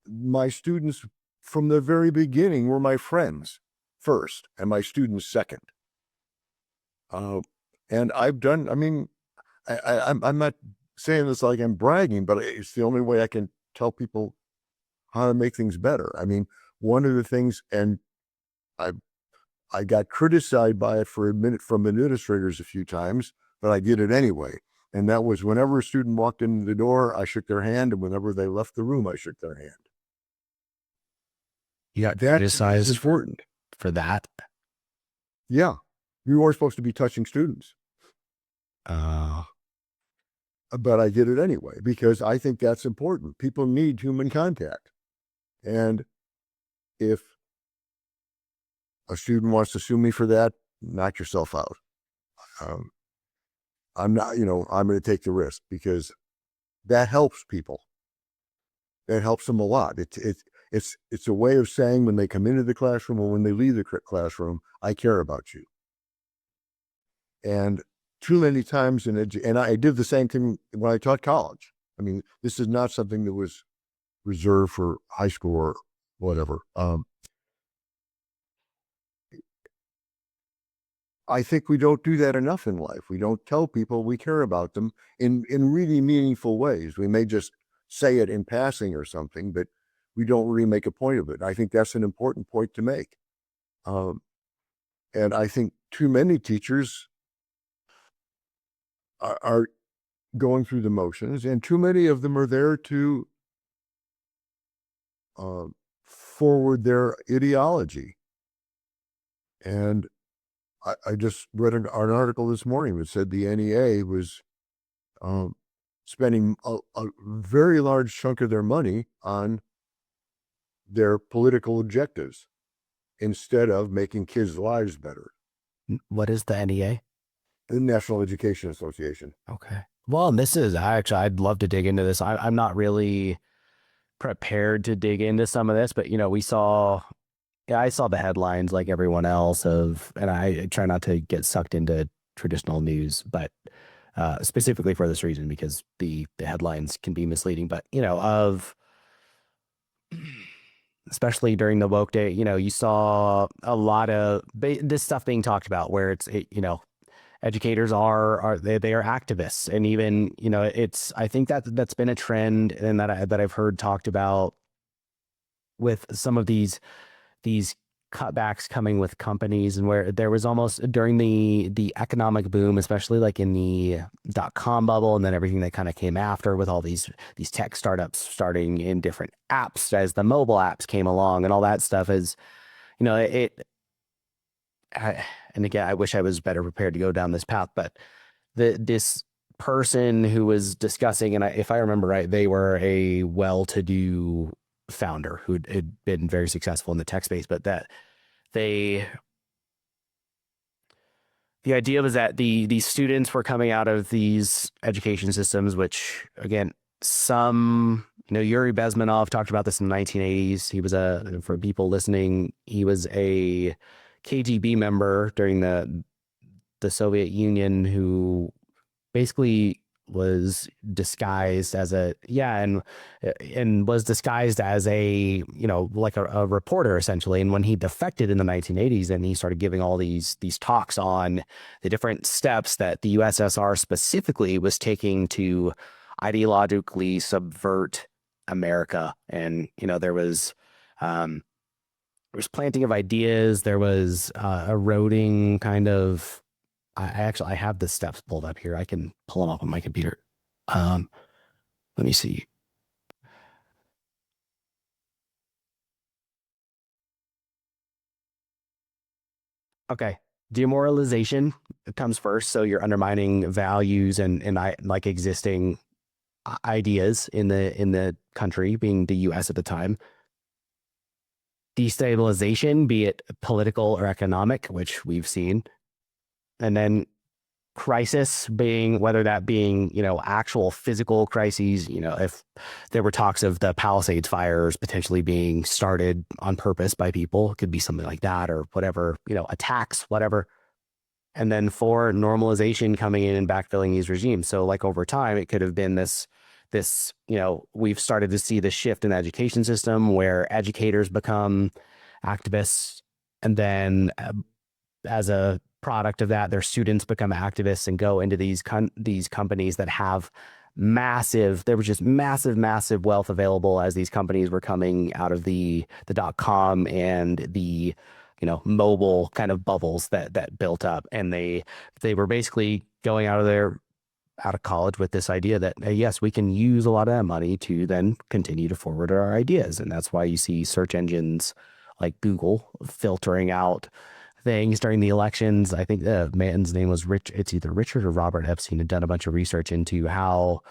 My students from the very beginning were my friends first, and my students second. And I've done. I mean, I'm not saying this like I'm bragging, but it's the only way I can tell people how to make things better. I mean, one of the things, and I I got criticized by it for a minute from administrators a few times, but I did it anyway. And that was whenever a student walked in the door, I shook their hand, and whenever they left the room, I shook their hand. You got That to me is criticized important. for that? Yeah, you weren't supposed to be touching students, Uh, but I did it anyway because I think that's important. People need human contact, and if a student wants to sue me for that, knock yourself out. Um, I'm not, I'm going to take the risk because that helps people. That helps them a lot. It's a way of saying when they come into the classroom or when they leave the classroom, I care about you. And too many times and I did the same thing when I taught college. I mean, this is not something that was reserved for high school or whatever. I think we don't do that enough in life. We don't tell people we care about them in really meaningful ways. We may just say it in passing or something, but we don't really make a point of it. I think that's an important point to make. And I think too many teachers are going through the motions, and too many of them are there to forward their ideology. And I just read an article this morning that said the NEA was spending a very large chunk of their money on their political objectives instead of making kids' lives better. What is the NEA? The National Education Association. Okay. Well, and this is I'd love to dig into this. I'm not really prepared to dig into some of this, but I saw the headlines like everyone else and I try not to get sucked into traditional news, but specifically for this reason, because the headlines can be misleading. But especially during the woke day, you saw a lot of this stuff being talked about where educators they are activists, and even I think that's been a trend, and that I've heard talked about with some of these cutbacks coming with companies, and where there was almost during the economic boom, especially like in the .com bubble, and then everything that kind of came after with all these tech startups starting in different apps as the mobile apps came along and all that stuff is, and again, I wish I was better prepared to go down this path, but this person who was discussing, and if I remember right, they were a well-to-do founder who had been very successful in the tech space, but that the idea was that these students were coming out of these education systems, which again, Yuri Bezmenov talked about this in the 1980s. He was for people listening, he was a KGB member during the Soviet Union who basically was disguised as and was disguised as like a reporter essentially. And when he defected in the 1980s, and he started giving all these talks on the different steps that the USSR specifically was taking to ideologically subvert America. And there was planting of ideas, there was eroding kind of. I have the steps pulled up here. I can pull them up on my computer. Let me see. Okay. Demoralization comes first. So you're undermining values and like existing ideas in the country, being the US at the time. Destabilization, be it political or economic, which we've seen. And then crisis, being whether that being actual physical crises, if there were talks of the Palisades fires potentially being started on purpose by people, it could be something like that, or whatever, attacks, whatever. And then for normalization, coming in and backfilling these regimes. So like over time, it could have been this we've started to see the shift in the education system where educators become activists, and then as a product of that, their students become activists and go into these companies that have there was just massive wealth available as these companies were coming out of the .com and the mobile kind of bubbles that built up. And they were basically going out of college with this idea that, yes, we can use a lot of that money to then continue to forward our ideas. And that's why you see search engines like Google filtering out things during the elections. I think the man's name was it's either Richard or Robert Epstein, had done a bunch of research into how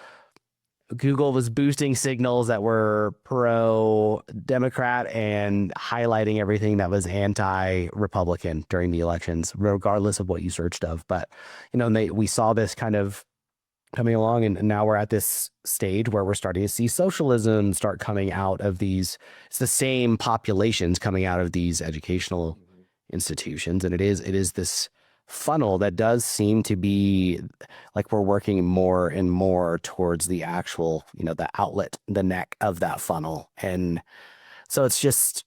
Google was boosting signals that were pro-Democrat and highlighting everything that was anti-Republican during the elections, regardless of what you searched of. But, we saw this kind of coming along, and now we're at this stage where we're starting to see socialism start coming out of these. It's the same populations coming out of these educational institutions, and it is this funnel that does seem to be like we're working more and more towards the actual, the outlet, the neck of that funnel. And so it's just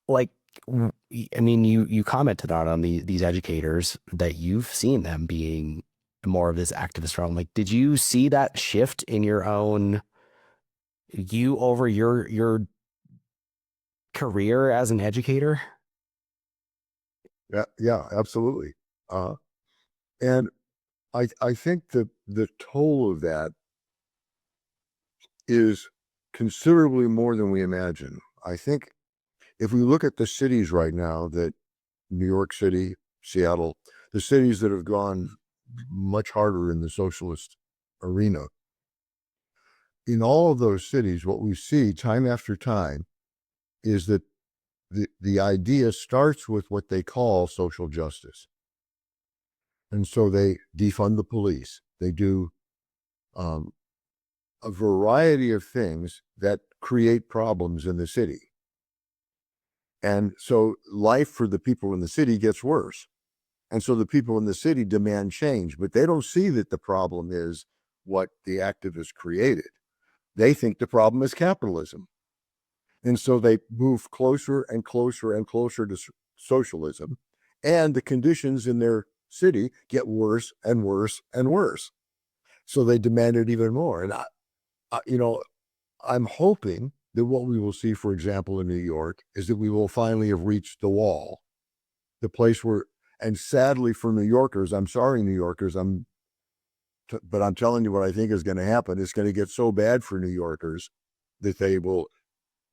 like, I mean, you commented on these educators that you've seen them being more of this activist realm. Like, did you see that shift in your own you over your career as an educator? Yeah, yeah, absolutely. And I think the toll of that is considerably more than we imagine. I think if we look at the cities right now, that New York City, Seattle, the cities that have gone much harder in the socialist arena, in all of those cities, what we see time after time is that the idea starts with what they call social justice. And so they defund the police. They do um, a variety of things that create problems in the city. And so life for the people in the city gets worse. And so the people in the city demand change, but they don't see that the problem is what the activists created. They think the problem is capitalism. And so they move closer and closer and closer to socialism. And the conditions in their city get worse and worse and worse. So they demand it even more. And I'm hoping that what we will see, for example, in New York, is that we will finally have reached the wall, the place where, and sadly for New Yorkers, I'm sorry, New Yorkers, but I'm telling you what I think is going to happen. It's going to get so bad for New Yorkers that they will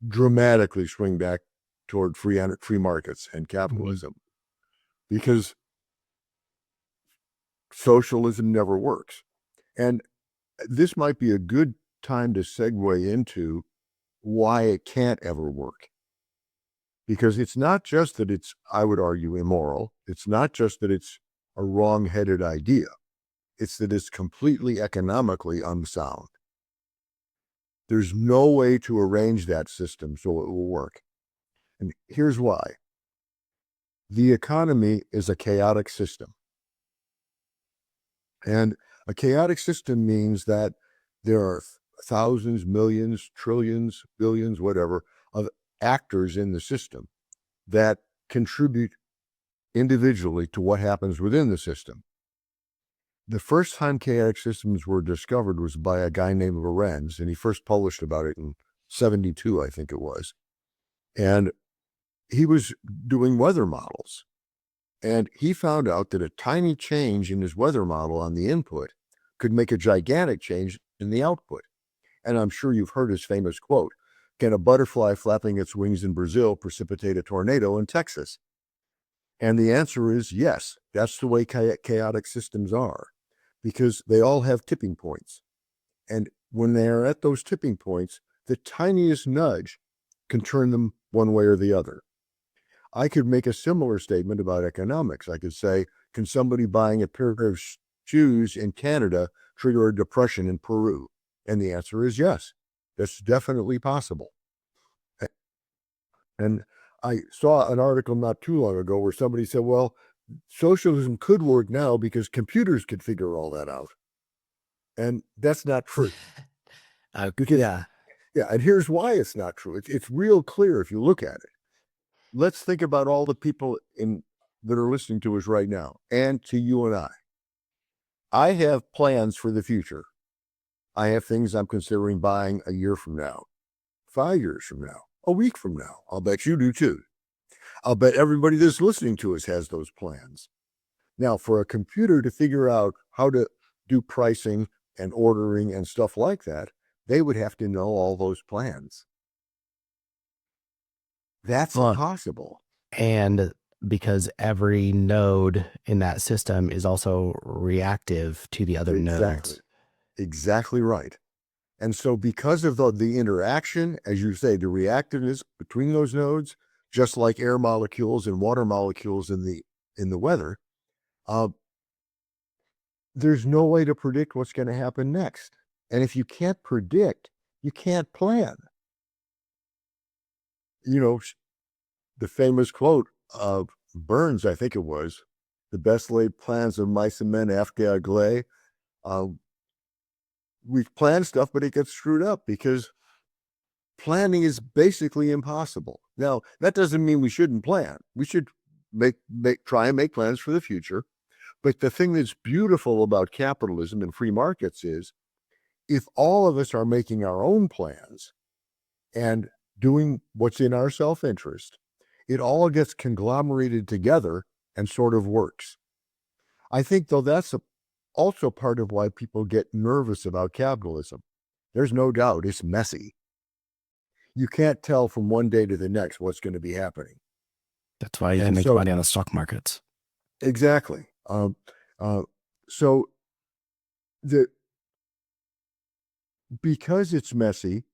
dramatically swing back toward free markets and capitalism, because socialism never works. And this might be a good time to segue into why it can't ever work. Because it's not just that it's, I would argue, immoral. It's not just that it's a wrong-headed idea. It's that it's completely economically unsound. There's no way to arrange that system so it will work. And here's why. The economy is a chaotic system. And a chaotic system means that there are thousands, millions, trillions, billions, whatever, of actors in the system that contribute individually to what happens within the system. The first time chaotic systems were discovered was by a guy named Lorenz, and he first published about it in 72, I think it was. And he was doing weather models. And he found out that a tiny change in his weather model on the input could make a gigantic change in the output. And I'm sure you've heard his famous quote, "Can a butterfly flapping its wings in Brazil precipitate a tornado in Texas?" And the answer is yes. That's the way chaotic systems are, because they all have tipping points. And when they are at those tipping points, the tiniest nudge can turn them one way or the other. I could make a similar statement about economics. I could say, can somebody buying a pair of shoes in Canada trigger a depression in Peru? And the answer is yes. That's definitely possible. And I saw an article not too long ago where somebody said, well, socialism could work now because computers could figure all that out. And that's not true. Because, Yeah. yeah, and here's why it's not true. It's real clear if you look at it. Let's think about all the people that are listening to us right now, and to you and I. I have plans for the future. I have things I'm considering buying a year from now, 5 years from now, a week from now. I'll bet you do too. I'll bet everybody that's listening to us has those plans. Now, for a computer to figure out how to do pricing and ordering and stuff like that, they would have to know all those plans. That's Well, impossible. and because every node in that system is also reactive to the other Exactly. nodes. Exactly right. And so because of the interaction, as you say, the reactiveness between those nodes, just like air molecules and water molecules in the weather, uh, there's no way to predict what's going to happen next. And if you can't predict, you can't plan. You know, the famous quote of Burns, I think it was, the best laid plans of mice and men after Glay. We've planned stuff, but it gets screwed up because planning is basically impossible. Now, that doesn't mean we shouldn't plan. We should try and make plans for the future. But the thing that's beautiful about capitalism and free markets is if all of us are making our own plans and doing what's in our self-interest, it all gets conglomerated together and sort of works. I think, though, that's also part of why people get nervous about capitalism. There's no doubt it's messy. You can't tell from one day to the next what's going to be happening. That's why you can make money on the stock markets. Exactly. So because it's messy,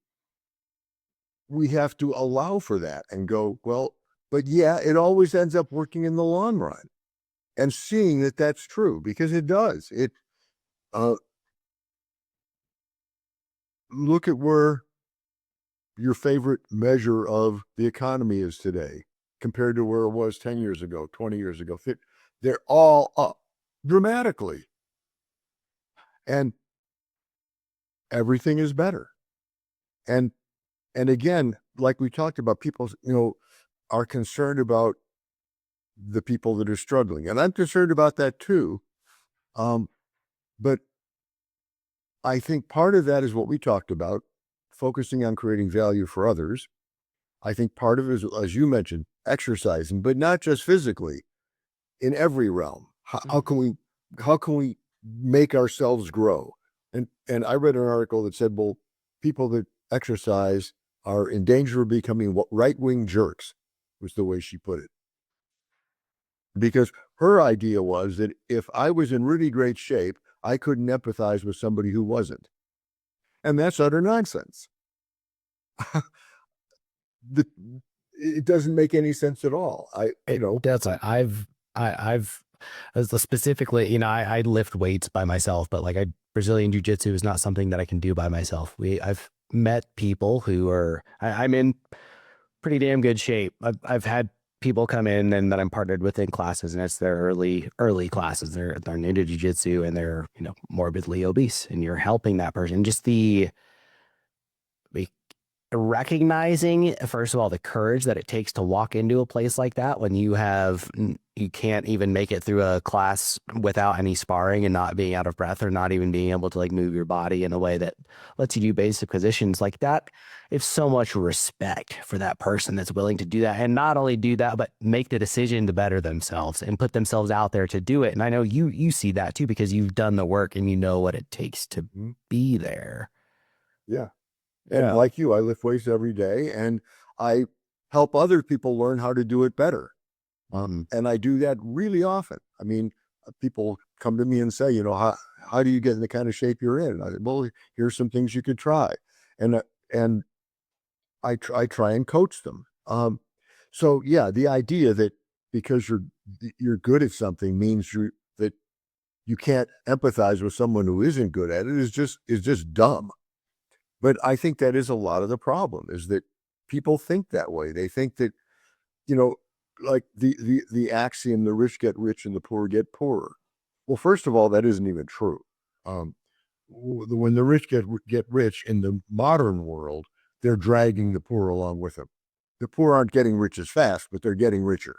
we have to allow for that and go, well, but yeah, it always ends up working in the long run, and seeing that that's true, because it does. Look at where your favorite measure of the economy is today compared to where it was 10 years ago, 20 years ago. They're all up dramatically. And everything is better. And again, like we talked about, people, are concerned about the people that are struggling. And I'm concerned about that too. But I think part of that is what we talked about, focusing on creating value for others. I think part of it is, as you mentioned, exercising, but not just physically, in every realm. How can we make ourselves grow? And I read an article that said, well, people that exercise are in danger of becoming right-wing jerks, was the way she put it. Because her idea was that if I was in really great shape, I couldn't empathize with somebody who wasn't. And that's utter nonsense. It doesn't make any sense at all. That's I've specifically, I lift weights by myself, but like Brazilian jiu-jitsu is not something that I can do by myself. I've met people who are, I'm in pretty damn good shape. I've had people come in and that I'm partnered with in classes, and it's their early classes. They're new to jiu-jitsu and they're, morbidly obese, and you're helping that person. Just the recognizing, first of all, the courage that it takes to walk into a place like that when you can't even make it through a class without any sparring and not being out of breath, or not even being able to like move your body in a way that lets you do basic positions like that. It's so much respect for that person that's willing to do that, and not only do that, but make the decision to better themselves and put themselves out there to do it. And I know you see that too, because you've done the work and you know what it takes to be there. Yeah. And like you, I lift weights every day, and I help other people learn how to do it better. And I do that really often. I mean, people come to me and say, how do you get in the kind of shape you're in? And I said, well, here's some things you could try. And I try and coach them. So yeah, the idea that because you're good at something means that you can't empathize with someone who isn't good at it is just dumb. But I think that is a lot of the problem, is that people think that way. They think that, like the axiom, the rich get rich and the poor get poorer. Well, first of all, that isn't even true. When the rich get rich in the modern world, they're dragging the poor along with them. The poor aren't getting rich as fast, but they're getting richer.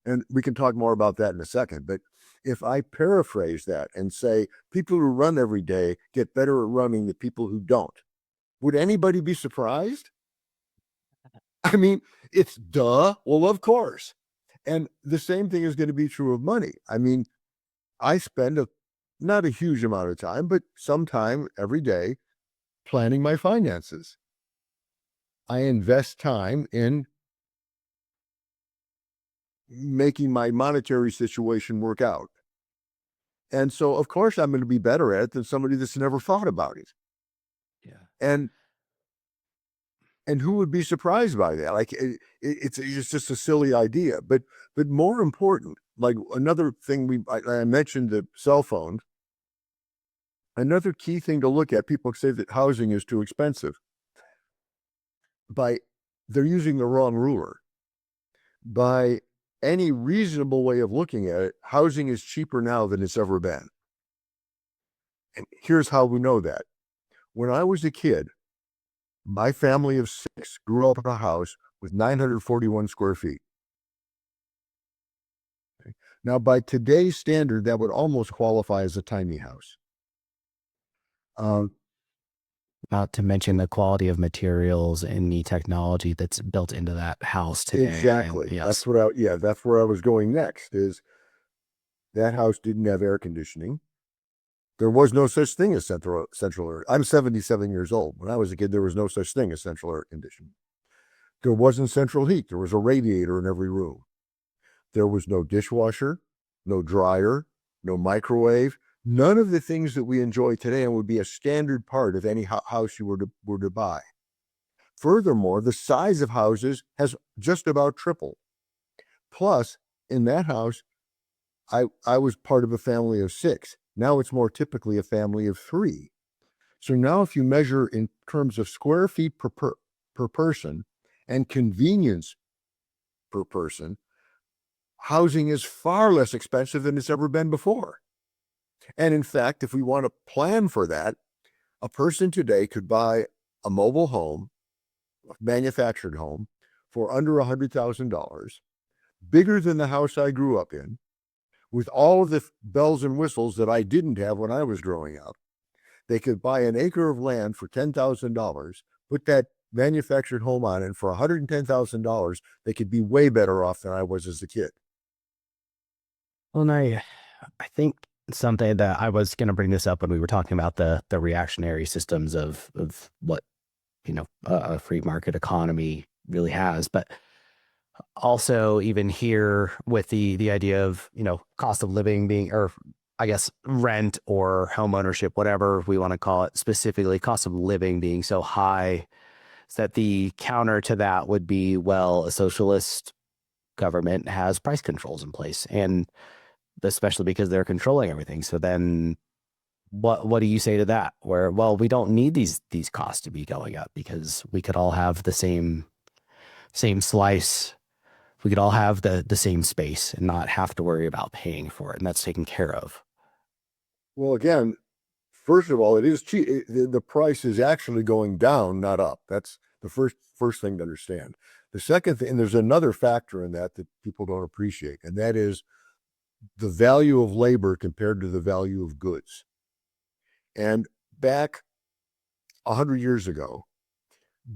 And we can talk more about that in a second. But if I paraphrase that and say people who run every day get better at running than people who don't, would anybody be surprised? I mean, it's duh. Well, of course. And the same thing is going to be true of money. I mean, I spend not a huge amount of time, but some time every day planning my finances. I invest time in making my monetary situation work out. And so, of course, I'm going to be better at it than somebody that's never thought about it. Yeah. And who would be surprised by that? Like it's just a silly idea. But more important, like another thing I mentioned, the cell phone. Another key thing to look at, people say that housing is too expensive. They're using the wrong ruler. By any reasonable way of looking at it, housing is cheaper now than it's ever been. And here's how we know that. When I was a kid, my family of 6 grew up in a house with 941 square feet. Okay. Now, by today's standard, that would almost qualify as a tiny house. Not to mention the quality of materials and the technology that's built into that house today. Exactly. And yes. That's where I was going next, is that house didn't have air conditioning. There was no such thing as central air. I'm 77 years old. When I was a kid, there was no such thing as central air conditioning. There wasn't central heat. There was a radiator in every room. There was no dishwasher, no dryer, no microwave, none of the things that we enjoy today and would be a standard part of any house you were to buy. Furthermore, the size of houses has just about tripled. Plus, in that house, I was part of a family of 6. Now it's more typically a family of 3. So now if you measure in terms of square feet per person and convenience per person, housing is far less expensive than it's ever been before. And in fact, if we want to plan for that, a person today could buy a mobile home, a manufactured home, for under $100,000, bigger than the house I grew up in, with all of the bells and whistles that I didn't have when I was growing up. They could buy an acre of land for $10,000, put that manufactured home on it, and for $110,000, they could be way better off than I was as a kid. Well, and I think something that I was going to bring this up when we were talking about the reactionary systems of what, a free market economy really has, but also even here with the idea of, cost of living being, or I guess rent or home ownership, whatever we want to call it, specifically cost of living being so high, is that the counter to that would be, well, a socialist government has price controls in place, and especially because they're controlling everything. So then what do you say to that? Where, well, we don't need these costs to be going up because we could all have the same slice. We could all have the same space and not have to worry about paying for it, and that's taken care of. Well, again, first of all, it is cheap. The price is actually going down, not up. That's the first thing to understand. The second thing, and there's another factor in that people don't appreciate, and that is the value of labor compared to the value of goods. And back 100 years ago,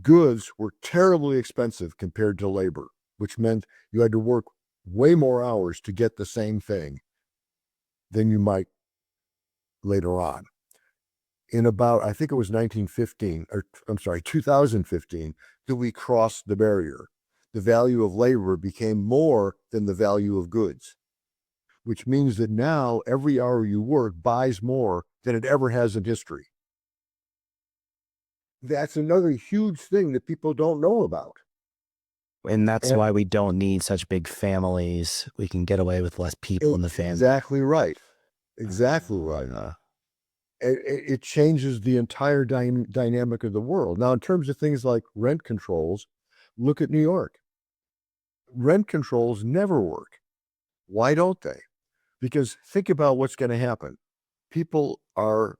goods were terribly expensive compared to labor, which meant you had to work way more hours to get the same thing than you might later on. In about, I think it was 2015, that we crossed the barrier. The value of labor became more than the value of goods, which means that now every hour you work buys more than it ever has in history. That's another huge thing that people don't know about. And that's why we don't need such big families. We can get away with less people in the family. Exactly right. Exactly right. It changes the entire dynamic of the world. Now, in terms of things like rent controls, look at New York. Rent controls never work. Why don't they? Because think about what's going to happen. People are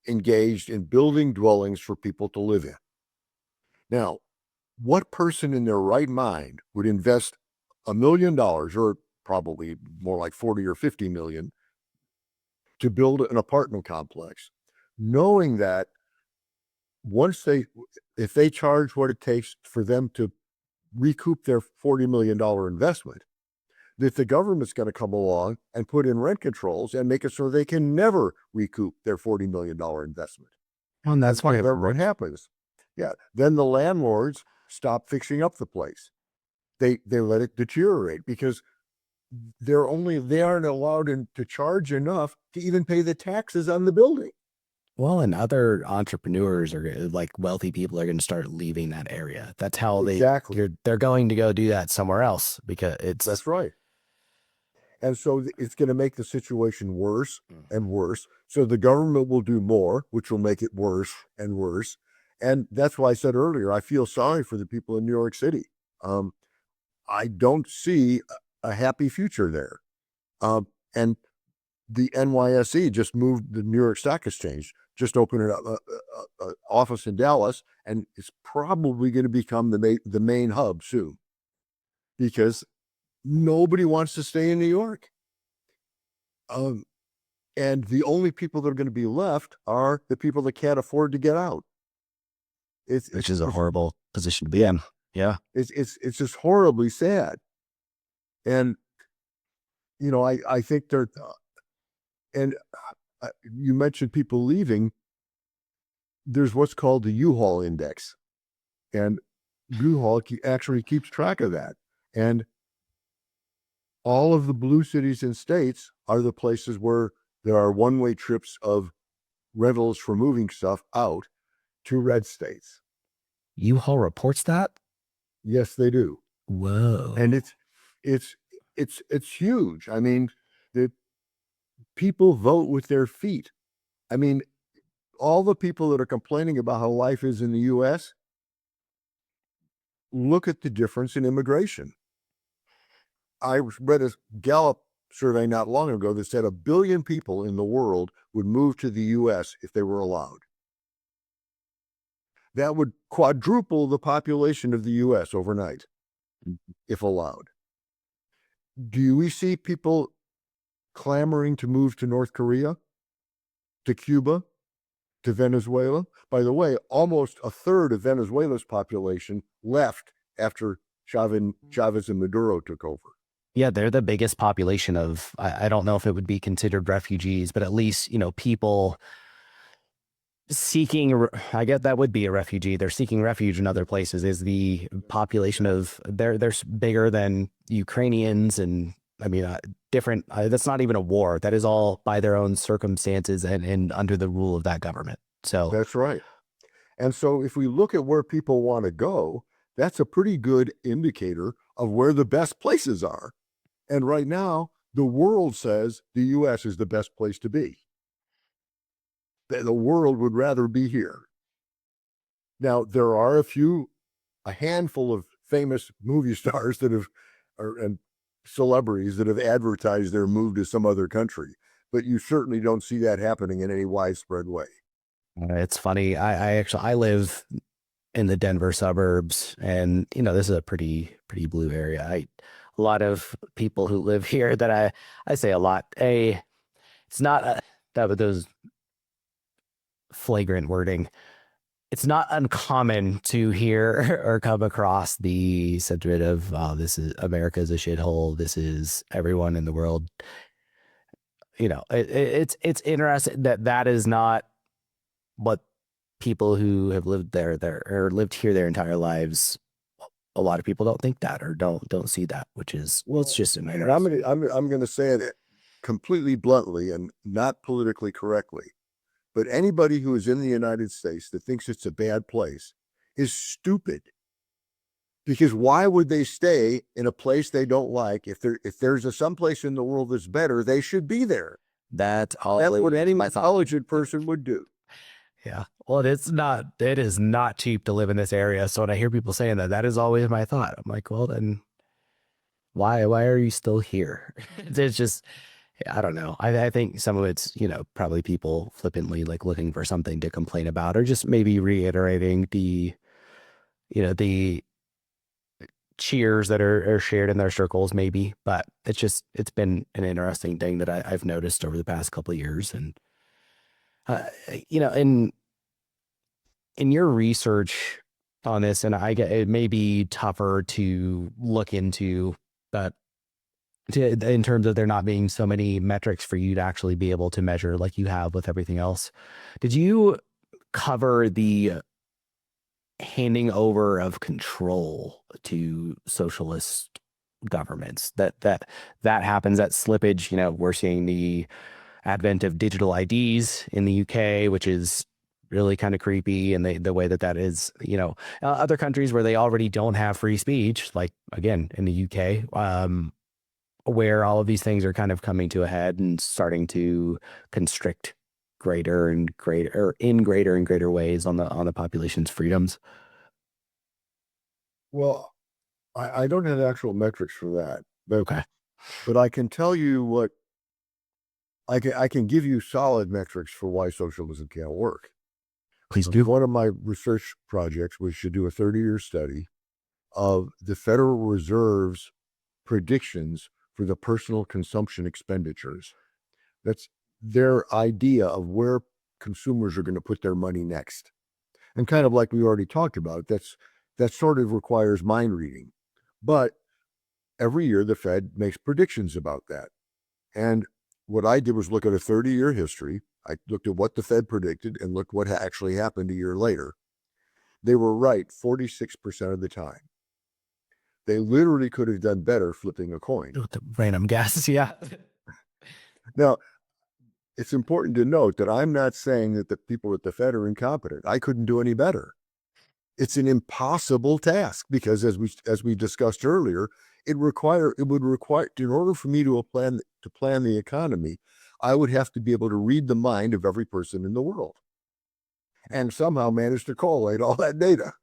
engaged in building dwellings for people to live in. Now, what person in their right mind would invest $1 million, or probably more like 40 or 50 million, to build an apartment complex, knowing that if they charge what it takes for them to recoup their $40 million investment, that the government's going to come along and put in rent controls and make it so they can never recoup their $40 million investment. And that's why what happens. Yeah. Then the landlords stop fixing up the place. They let it deteriorate because they aren't allowed to charge enough to even pay the taxes on the building. Well, and other entrepreneurs are like wealthy people are going to start leaving that area. That's how they're going to go do that somewhere else because that's right. And so it's going to make the situation worse and worse. So the government will do more, which will make it worse and worse. And that's why I said earlier, I feel sorry for the people in New York City. I don't see a happy future there. And the NYSE just moved, the New York Stock Exchange just opened an office in Dallas, and it's probably going to become the main hub soon, because nobody wants to stay in New York. And the only people that are going to be left are the people that can't afford to get out. Which is a horrible position to be in. Yeah. It's just horribly sad. And, I think they're, and you mentioned people leaving. There's what's called the U-Haul index, and U-Haul actually keeps track of that. And all of the blue cities and states are the places where there are one-way trips of rentals for moving stuff out to red states. U-Haul reports that? Yes, they do. Whoa. And it's huge. I mean, the people vote with their feet. I mean, all the people that are complaining about how life is in the U.S., look at the difference in immigration. I read a Gallup survey not long ago that said 1 billion people in the world would move to the U.S. if they were allowed. That would quadruple the population of the U.S. overnight, if allowed. Do we see people clamoring to move to North Korea, to Cuba, to Venezuela? By the way, almost a third of Venezuela's population left after Chavez and Maduro took over. Yeah, they're the biggest population of, I don't know if it would be considered refugees, but at least, people seeking, I guess that would be a refugee. They're seeking refuge in other places. Is the population of, they're bigger than Ukrainians, and I mean, different, that's not even a war. That is all by their own circumstances and under the rule of that government. So that's right. And so if we look at where people want to go, that's a pretty good indicator of where the best places are. And right now, the world says the U.S. is the best place to be. The world would rather be here. Now, there are a handful of famous movie stars that and celebrities that have advertised their move to some other country, but you certainly don't see that happening in any widespread way. It's funny. I live in the Denver suburbs, and this is a pretty blue area. A lot of people who live here that I say a lot. It's not that with those flagrant wording. It's not uncommon to hear or come across the sentiment of, oh, this is America's a shithole. This is everyone in the world. It's interesting that is not what people who have lived there or lived here their entire lives. A lot of people don't think that or don't see that, which is, well, it's just an interesting. I'm going to say it completely bluntly and not politically correctly, but anybody who is in the United States that thinks it's a bad place is stupid. Because why would they stay in a place they don't like? If there's someplace in the world that's better, they should be there. That's what any intelligent person would do. Yeah. Well, it is not cheap to live in this area. So when I hear people saying that is always my thought. I'm like, well, then why are you still here? It's just, I don't know. I think some of it's, probably people flippantly like looking for something to complain about, or just maybe reiterating the cheers that are shared in their circles, maybe. But it's been an interesting thing that I've noticed over the past couple of years. And, in your research on this, and I get it may be tougher to look into, but in terms of there not being so many metrics for you to actually be able to measure like you have with everything else, did you cover the handing over of control to socialist governments that happens, that slippage? We're seeing the advent of digital IDs in the UK, which is really kind of creepy. And the way that is, other countries where they already don't have free speech, like again, in the UK, where all of these things are kind of coming to a head and starting to constrict greater and greater ways on the population's freedoms. Well, I don't have actual metrics for that, But Okay. but I can tell you what I can give you solid metrics for why socialism can't work. Please do. One of my research projects was to do a 30-year study of the Federal Reserve's predictions for the personal consumption expenditures. That's their idea of where consumers are going to put their money next. And kind of like we already talked about, that sort of requires mind reading. But every year the Fed makes predictions about that. And what I did was look at a 30-year history. I looked at what the Fed predicted and looked what actually happened a year later. They were right 46% of the time. They literally could have done better flipping a coin. With the random guesses, yeah. Now, it's important to note that I'm not saying that the people at the Fed are incompetent. I couldn't do any better. It's an impossible task because, as we discussed earlier, it would require, in order for me to plan the economy, I would have to be able to read the mind of every person in the world and somehow manage to collate all that data.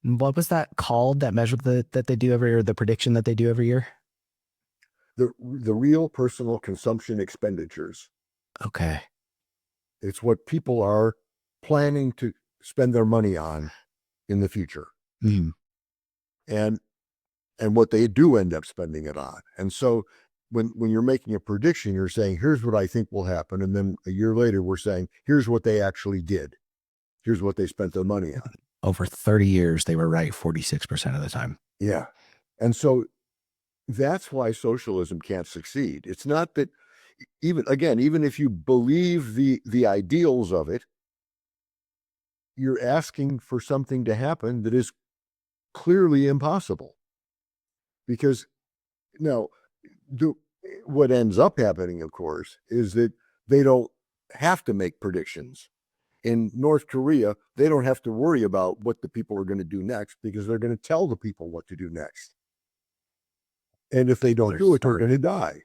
What was that called? That measure that they do every year, the prediction that they do every year? The real personal consumption expenditures. Okay. It's what people are planning to spend their money on in the future, Mm. and what they do end up spending it on. And so when you're making a prediction, you're saying, here's what I think will happen. And then a year later, we're saying, here's what they actually did. Here's what they spent their money on. Over 30 years, they were right 46% of the time. Yeah. And so that's why socialism can't succeed. It's not that even if you believe the ideals of it, you're asking for something to happen that is clearly impossible. Because now, what ends up happening, of course, is that they don't have to make predictions. In North Korea, they don't have to worry about what the people are going to do next because they're going to tell the people what to do next. And if they don't do it, they're going to die.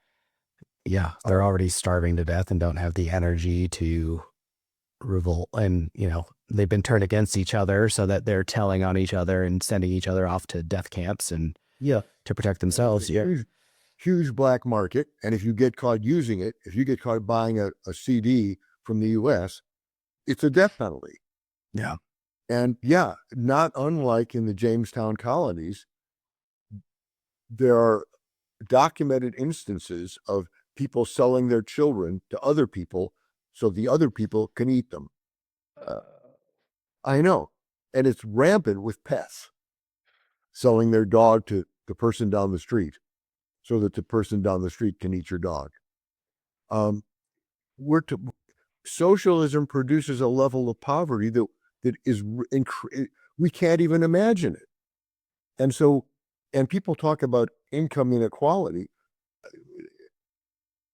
Yeah, they're already starving to death and don't have the energy to revolt. And, they've been turned against each other so that they're telling on each other and sending each other off to death camps and to protect themselves. Yeah. Huge black market. And if you get caught using it, if you get caught buying a CD from the US, it's a death penalty. Yeah. And yeah, not unlike in the Jamestown colonies, there are documented instances of people selling their children to other people so the other people can eat them. I know. And it's rampant with pets selling their dog to the person down the street so that the person down the street can eat your dog. Socialism produces a level of poverty that is we can't even imagine it. And so, and people talk about income inequality.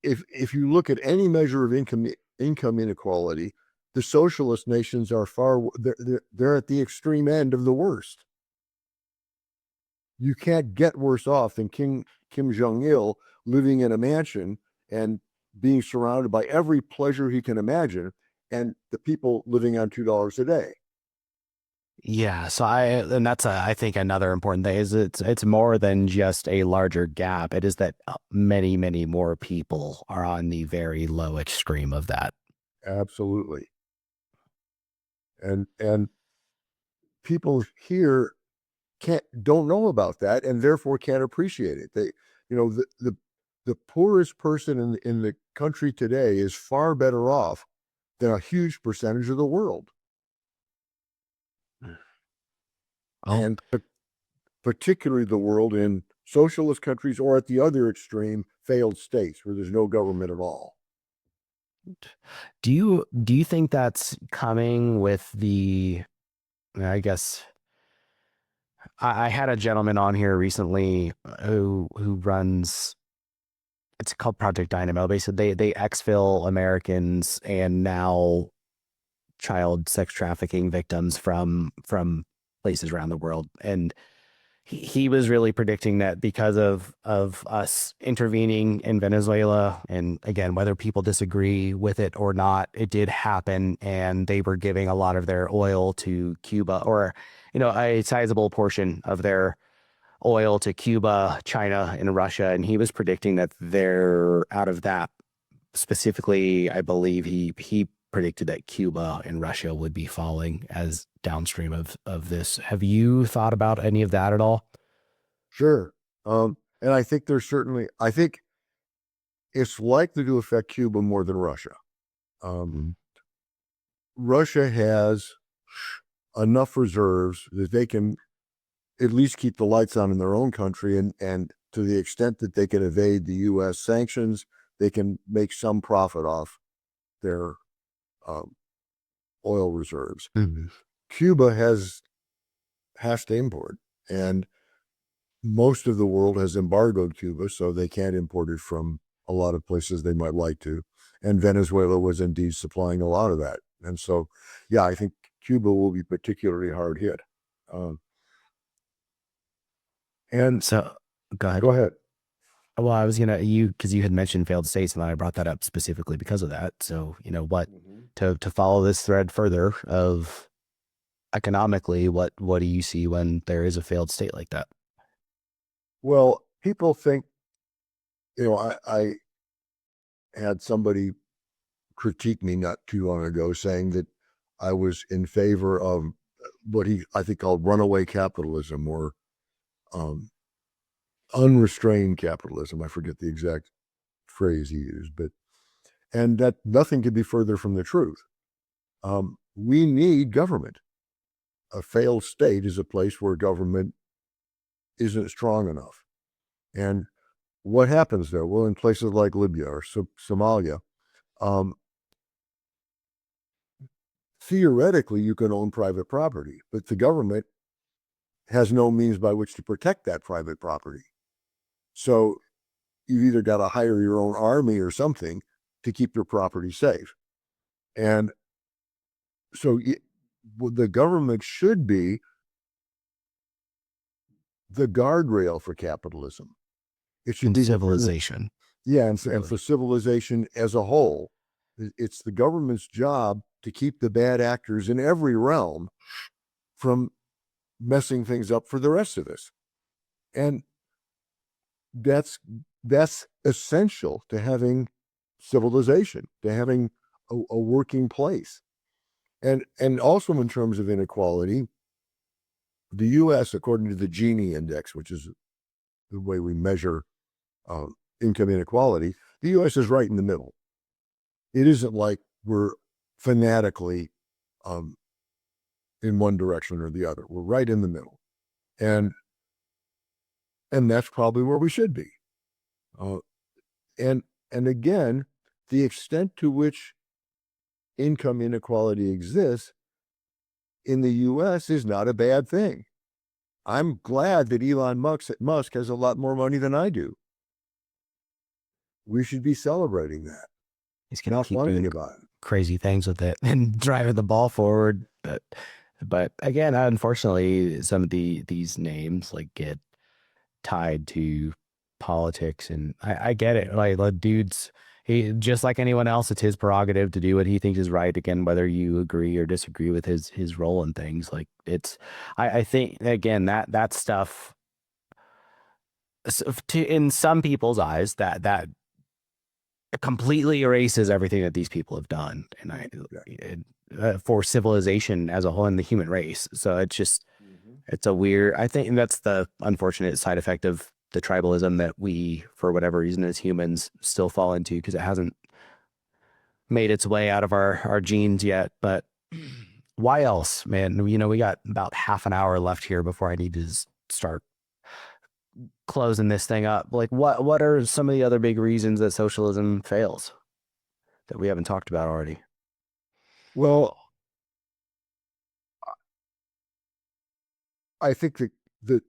If you look at any measure of income inequality, the socialist nations are they're at the extreme end of the worst. You can't get worse off than Kim Jong-il living in a mansion and being surrounded by every pleasure he can imagine, and the people living on $2 a day. Yeah. So and that's I think another important thing is it's more than just a larger gap. It is that many, many more people are on the very low extreme of that. Absolutely. And people here don't know about that and therefore can't appreciate it. They, the poorest person in the country today is far better off than a huge percentage of the world. Oh, And particularly the world in socialist countries or at the other extreme, failed states where there's no government at all. do you think that's coming with I guess I had a gentleman on here recently who runs, it's called Project Dynamo. Basically, they exfil Americans and now child sex trafficking victims from places around the world. And he was really predicting that because of us intervening in Venezuela, and again, whether people disagree with it or not, it did happen, and they were giving a lot of their oil to Cuba, or a sizable portion of their oil to Cuba, China, and Russia, and he was predicting that they're out of that. Specifically, I believe he predicted that Cuba and Russia would be falling as downstream of this. Have you thought about any of that at all? Sure. And I think I think it's likely to affect Cuba more than Russia. Um, Russia has enough reserves that they can at least keep the lights on in their own country, and to the extent that they can evade the U.S. sanctions, they can make some profit off their um, oil reserves. Mhm. Cuba has to import, and most of the world has embargoed Cuba, so they can't import it from a lot of places they might like to. And Venezuela was indeed supplying a lot of that. And so, yeah, I think Cuba will be particularly hard hit. Um, and So go ahead. go ahead. Well, I was gonna because you had mentioned failed states, and I brought that up specifically because of that. So, what Mhm. to follow this thread further of economically, what do you see when there is a failed state like that? Well, people think, I had somebody critique me not too long ago saying that I was in favor of what I think called runaway capitalism, or um, unrestrained capitalism. I forget the exact phrase he used, but and that nothing could be further from the truth. We need government. A failed state is a place where government isn't strong enough. And what happens there? Well, in places like Libya or Somalia, um, theoretically, you can own private property, but the government has no means by which to protect that private property. So you either got to hire your own army or something to keep your property safe. And so the government should be the guardrail for capitalism. It should In be civilization, yeah, and really. for civilization as a whole. It's the government's job to keep the bad actors in every realm from messing things up for the rest of us. And that's that's essential to having civilization, to having a working place. And also in terms of inequality, the U.S., according to the Gini index, which is the way we measure uh, income inequality, the U.S. is right in the middle. It isn't like we're fanatically um, in one direction or the other. We're right in the middle, and and that's probably where we should be. Uh, and and again, the extent to which income inequality exists in the U.S. is not a bad thing. I'm glad that Elon Musk has a lot more money than I do. We should be celebrating that, He's gonna not keep whining doing about it. crazy things with it and driving the ball forward. But again, unfortunately, some of these names like get tied to politics, and I get it. Like the dude's he just like anyone else, it's his prerogative to do what he thinks is right. Again, whether you agree or disagree with his role in things, like it's I think again that stuff in some people's eyes that completely erases everything that these people have done, and Yeah. for civilization as a whole and the human race. So it's just Mhm. it's a weird. I think that's the unfortunate side effect of the tribalism that we, for whatever reason, as humans, still fall into because it hasn't made its way out of our genes yet. But why else, man? We got about half an hour left here before I need to start closing this thing up. Like, what are some of the other big reasons that socialism fails that we haven't talked about already? Well, I think that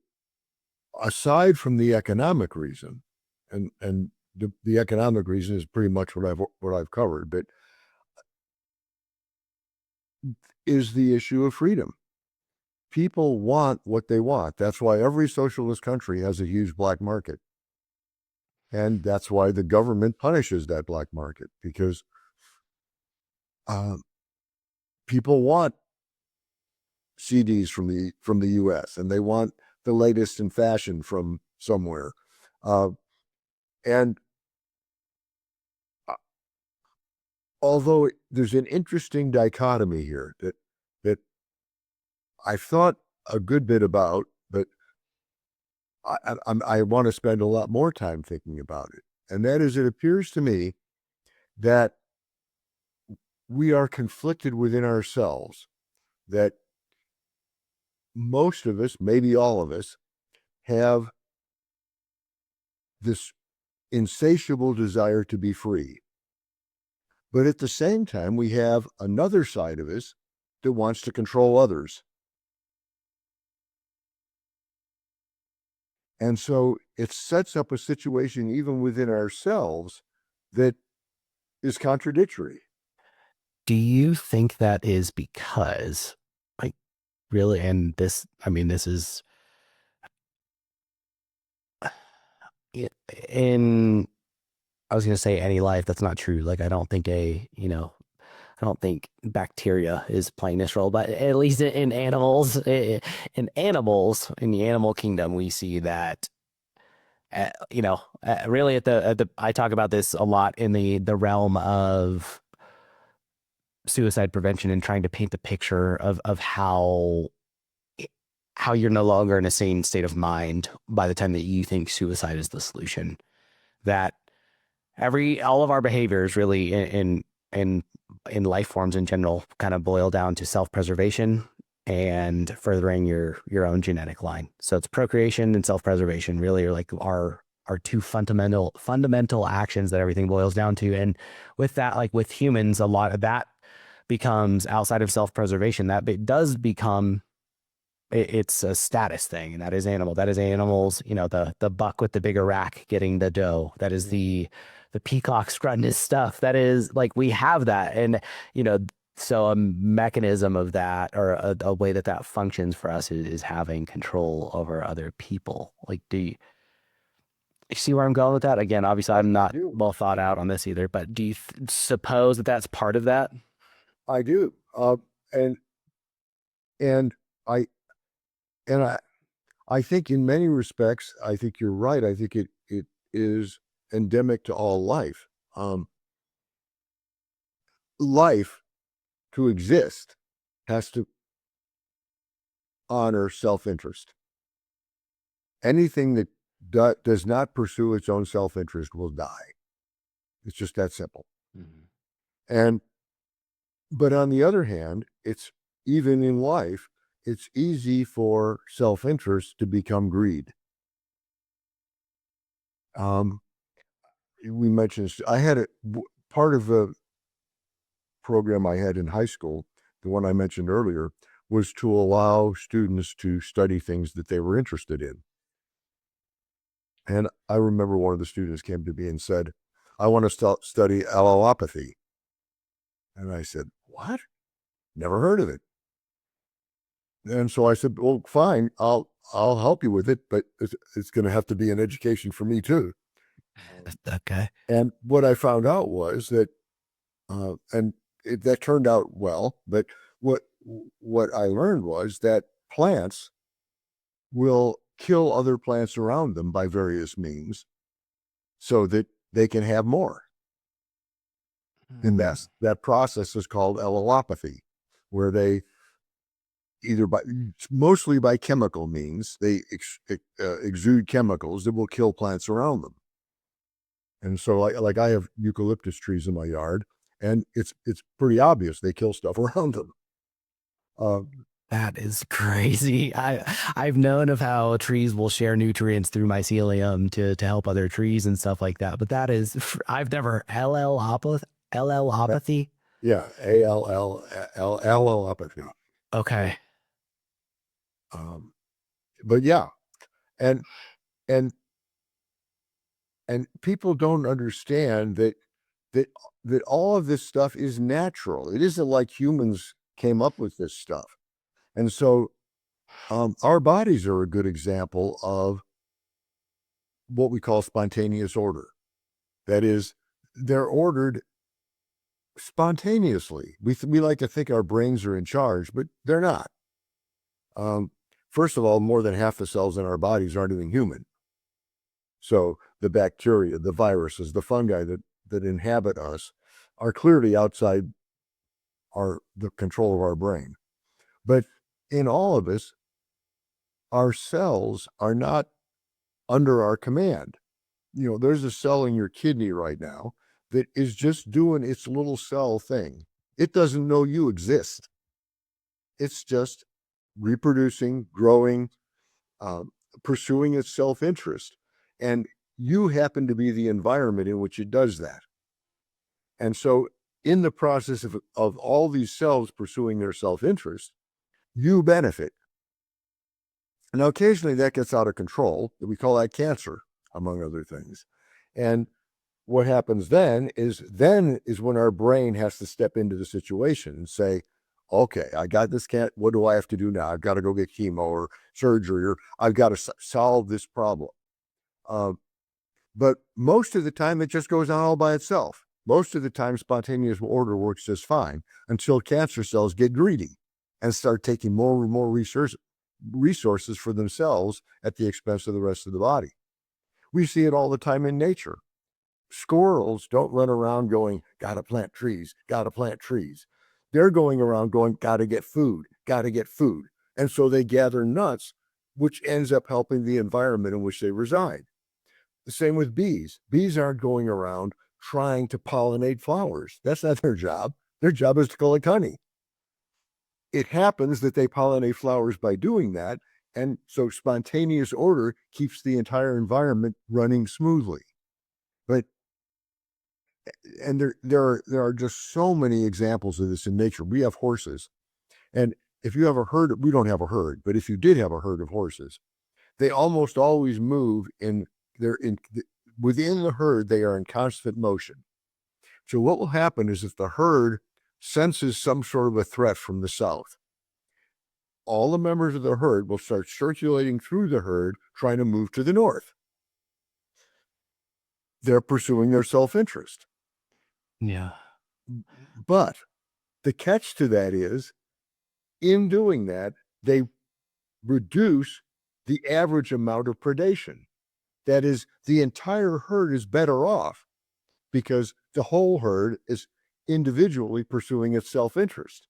aside from the economic reason, and the economic reason is pretty much what I've covered, but is the issue of freedom. People want what they want. That's why every socialist country has a huge black market. And that's why the government punishes that black market, because uh, people want CDs from the U.S. and they want the latest in fashion from somewhere. And although there's an interesting dichotomy here that I've thought a good bit about, but I want to spend a lot more time thinking about it. And that is, it appears to me that we are conflicted within ourselves, that most of us, maybe all of us, have this insatiable desire to be free. But at the same time, we have another side of us that wants to control others. And so it sets up a situation even within ourselves that is contradictory. Do you think that is because, like, really, and this, I mean, this is in, I was going to say any life, that's not true. Like, I don't think I don't think bacteria is playing this role, but at least in animals, in the animal kingdom, we see that, really I talk about this a lot in the realm of suicide prevention and trying to paint the picture of how you're no longer in a sane state of mind by the time that you think suicide is the solution. That all of our behaviors really in in life forms in general kind of boil down to self-preservation and furthering your own genetic line. So it's procreation and self-preservation really are like our two fundamental actions that everything boils down to. And with that, like with humans, a lot of that becomes outside of self-preservation. That does become it's a status thing, and that is animals, the buck with the bigger rack getting the dough. That is the peacock strutting his stuff. That is like we have that. And you know so a mechanism of that, or a way that functions for us, is having control over other people. Like, you see where I'm going with that? Again, obviously I I'm not do. well thought out on this either, but do you suppose that that's part of that? I do. And and I and I think in many respects, I think you're right. I think it is endemic to all life. Life, to exist, has to honor self-interest. Anything that does not pursue its own self-interest will die. It's just that simple. Mhm. And but on the other hand, it's even in life, it's easy for self-interest to become greed. Um, we mentioned I had part of a program I had in high school, the one I mentioned earlier, was to allow students to study things that they were interested in. And I remember one of the students came to me and said, "I want to study allelopathy." And I said, "What? Never heard of it." And so I said, "Well, fine, I'll help you with it, but it's going to have to be an education for me too." Okay. And what I found out was that, that turned out well. But what what I learned was that plants will kill other plants around them by various means, so that they can have more. And Hmm. that process is called allelopathy, where they either mostly by chemical means, they exude chemicals that will kill plants around them. And so, like I have eucalyptus trees in my yard, and it's pretty obvious they kill stuff around them. Uh, That is crazy. I've known of how trees will share nutrients through mycelium to help other trees and stuff like that. But that is, I've never LL yeah, allelopathy. Okay. Um, but yeah, and and and people don't understand that that all of this stuff is natural. It isn't like humans came up with this stuff. And so our bodies are a good example of what we call spontaneous order. That is, they're ordered spontaneously. We like to think our brains are in charge, but they're not. Um, first of all, more than half the cells in our bodies aren't even human. So the bacteria, the viruses, the fungi that inhabit us are clearly outside the control of our brain. But in all of us, our cells are not under our command. There's a cell in your kidney right now that is just doing its little cell thing. It doesn't know you exist. It's just reproducing, growing, pursuing its self-interest. And you happen to be the environment in which it does that. And so in the process of all these cells pursuing their self-interest, you benefit. Now, occasionally that gets out of control. We call that cancer, among other things. And what happens then is when our brain has to step into the situation and say, okay, I got this what do I have to do now? I've got to go get chemo or surgery, or I've got to solve this problem. But most of the time, it just goes on all by itself. Most of the time, spontaneous order works just fine until cancer cells get greedy and start taking more and more resources for themselves at the expense of the rest of the body. We see it all the time in nature. Squirrels don't run around going, gotta plant trees, gotta plant trees. They're going around going, gotta get food, gotta get food. And so they gather nuts, which ends up helping the environment in which they reside. The same with bees. Bees aren't going around trying to pollinate flowers. That's not their job. Their job is to collect honey. It happens that they pollinate flowers by doing that, and so spontaneous order keeps the entire environment running smoothly. And there are just so many examples of this in nature. We have horses, and if you have a herd, we don't have a herd, but if you did have a herd of horses, they almost always move within the herd. They are in constant motion. So what will happen is if the herd senses some sort of a threat from the south, all the members of the herd will start circulating through the herd, trying to move to the north. They're pursuing their self-interest. Yeah. But the catch to that is, in doing that, they reduce the average amount of predation. That is, the entire herd is better off because the whole herd is individually pursuing its self-interest,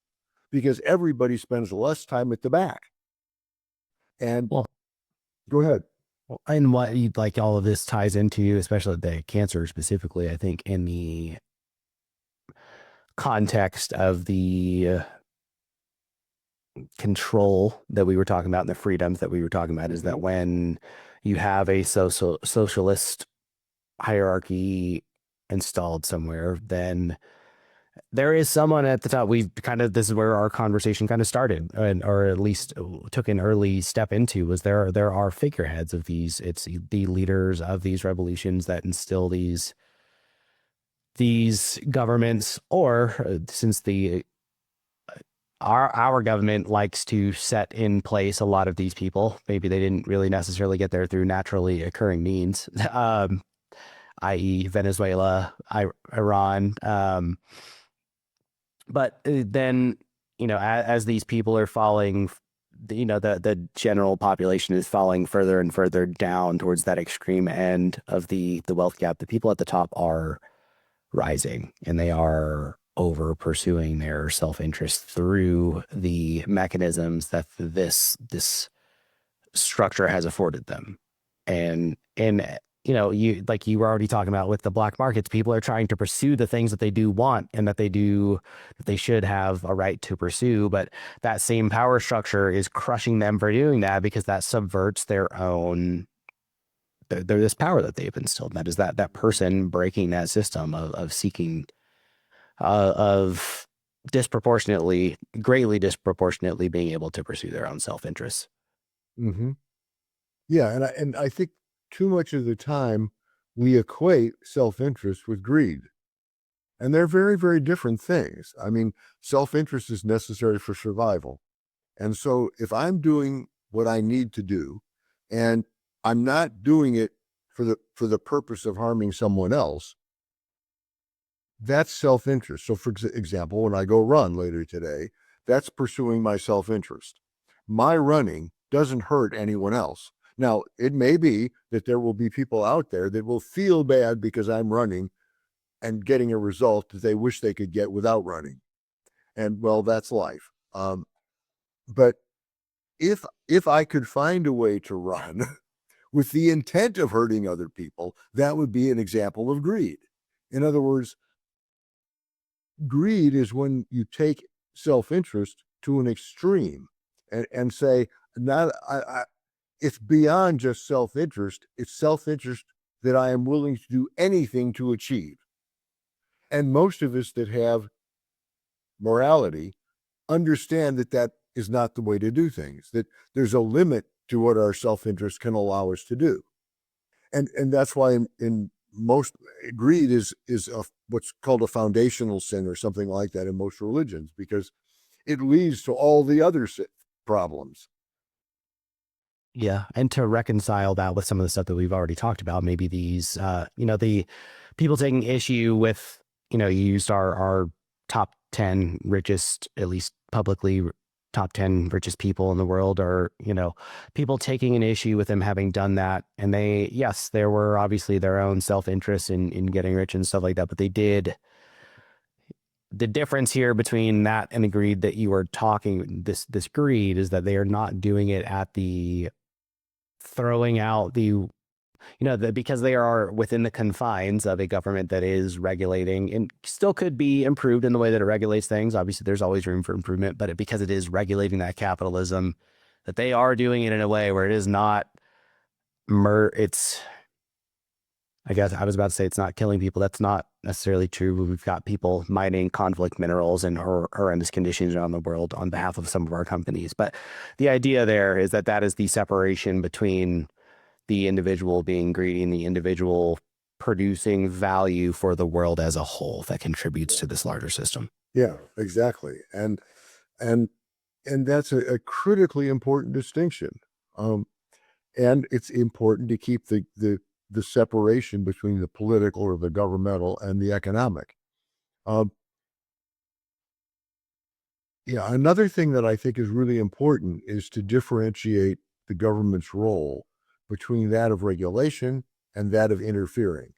because everybody spends less time at the back. And Well, go ahead. and what like all of this ties into, especially the cancer specifically, I think in the context of the control that we were talking about and the freedoms that we were talking about, is that when you have a socialist hierarchy installed somewhere, then there is someone at the top. This is where our conversation kind of started, or at least took an early step into, was there are figureheads of these. It's the leaders of these revolutions that instill these governments, or since our government likes to set in place a lot of these people. Maybe they didn't really necessarily get there through naturally occurring means, i.e. Venezuela, Iran. But then, as these people are falling, the general population is falling further and further down towards that extreme end of the wealth gap. The people at the top are rising, and they are over pursuing their self-interest through the mechanisms that this structure has afforded them. And you were already talking about with the black markets, people are trying to pursue the things that they do want and that they should have a right to pursue, but that same power structure is crushing them for doing that, because that subverts their own this power that they've instilled. That is that person breaking that system of seeking of greatly disproportionately being able to pursue their own self-interests. Mm-hmm. Yeah, and I think too much of the time we equate self-interest with greed. And they're very, very different things. I mean, self-interest is necessary for survival. And so if I'm doing what I need to do, and I'm not doing it for the purpose of harming someone else, that's self-interest. So for example, when I go run later today, that's pursuing my self-interest. My running doesn't hurt anyone else. Now, it may be that there will be people out there that will feel bad because I'm running and getting a result that they wish they could get without running. And well, that's life. But if I could find a way to run with the intent of hurting other people, that would be an example of greed. In other words, greed is when you take self-interest to an extreme and say, not it's beyond just self-interest, it's self-interest that I am willing to do anything to achieve. And most of us that have morality understand that that is not the way to do things, that there's a limit to what our self-interest can allow us to do. And that's why in most, greed is what's called a foundational sin or something like that in most religions, because it leads to all the other problems. Yeah, and to reconcile that with some of the stuff that we've already talked about, maybe these, the people taking issue with, you used our top 10 richest, at least publicly, top 10 richest people in the world, or, people taking an issue with them having done that. And yes, there were obviously their own self-interest in getting rich and stuff like that, but they did. The difference here between that and the greed that you were talking, this greed, is that they are not doing it at the throwing out because they are within the confines of a government that is regulating and still could be improved in the way that it regulates things. Obviously, there's always room for improvement, but because it is regulating that capitalism, that they are doing it in a way where it is not I guess I was about to say it's not killing people. That's not necessarily true. We've got people mining conflict minerals in horrendous conditions around the world on behalf of some of our companies. But the idea there is that is the separation between the individual being greedy and the individual producing value for the world as a whole that contributes to this larger system. Yeah, exactly. And that's a critically important distinction. And it's important to keep the separation between the political or the governmental and the economic. Yeah, another thing that I think is really important is to differentiate the government's role between that of regulation and that of interfering.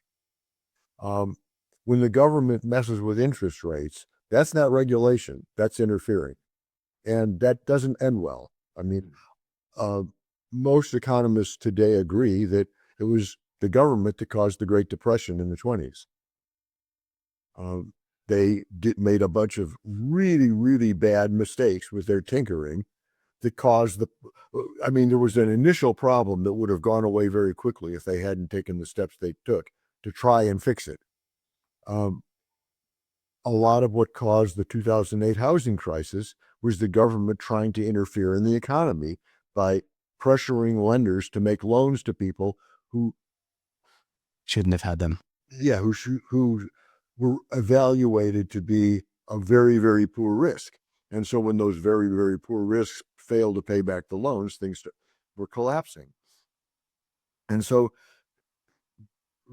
When the government messes with interest rates, that's not regulation, that's interfering. And that doesn't end well. I mean, most economists today agree that it was the government that caused the Great Depression in the 20s. They made a bunch of really, really bad mistakes with their tinkering that caused there was an initial problem that would have gone away very quickly if they hadn't taken the steps they took to try and fix it. A lot of what caused the 2008 housing crisis was the government trying to interfere in the economy by pressuring lenders to make loans to people who shouldn't have had them. Yeah, who were evaluated to be a very, very poor risk. And so when those very, very poor risks failed to pay back the loans, things were collapsing. And so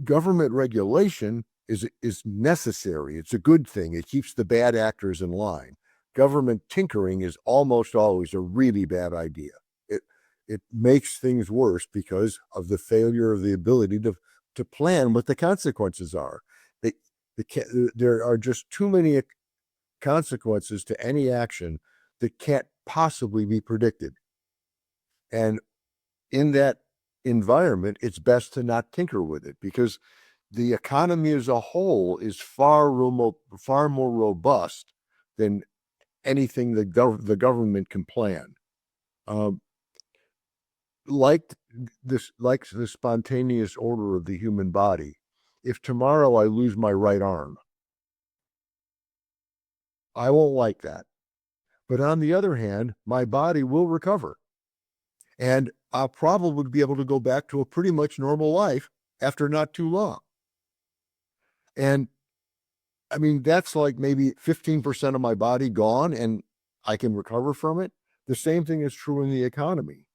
government regulation is necessary. It's a good thing. It keeps the bad actors in line. Government tinkering is almost always a really bad idea. It makes things worse because of the failure of the ability to plan what the consequences are. There are just too many consequences to any action that can't possibly be predicted. And in that environment, it's best to not tinker with it, because the economy as a whole is far more robust than anything the government can plan. Like the spontaneous order of the human body, if tomorrow I lose my right arm, I won't like that. But on the other hand, my body will recover. And I'll probably be able to go back to a pretty much normal life after not too long. And I mean, that's like maybe 15% of my body gone and I can recover from it. The same thing is true in the economy.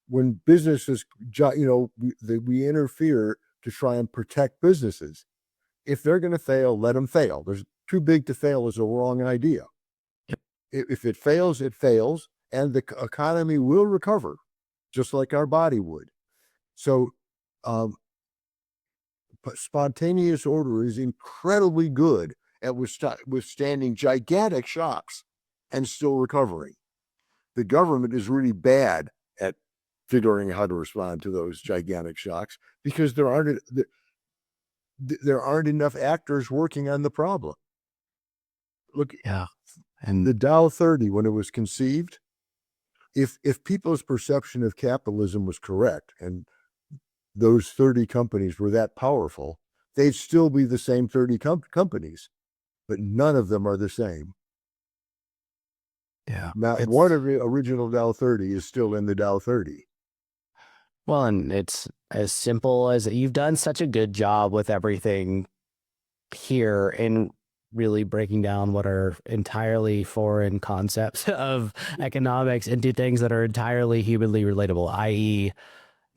When businesses, we interfere to try and protect businesses. If they're going to fail, let them fail. There's too big to fail is a wrong idea. If it fails, it fails. and the economy will recover, just like our body would. So, um, spontaneous order is incredibly good at withstanding gigantic shocks and still recovering. The government is really bad at figuring how to respond to those gigantic shocks because there aren't enough actors working on the problem. Look, Yeah. And the Dow 30, when it was conceived, if people's perception of capitalism was correct and those 30 companies were that powerful, they'd still be the same 30 companies, but none of them are the same. yeah, Not one it's of the original Dow 30 is still in the Dow 30. well, and it's as simple as you've done such a good job with everything here in really breaking down what are entirely foreign concepts of economics into things that are entirely humanly relatable, i.e.,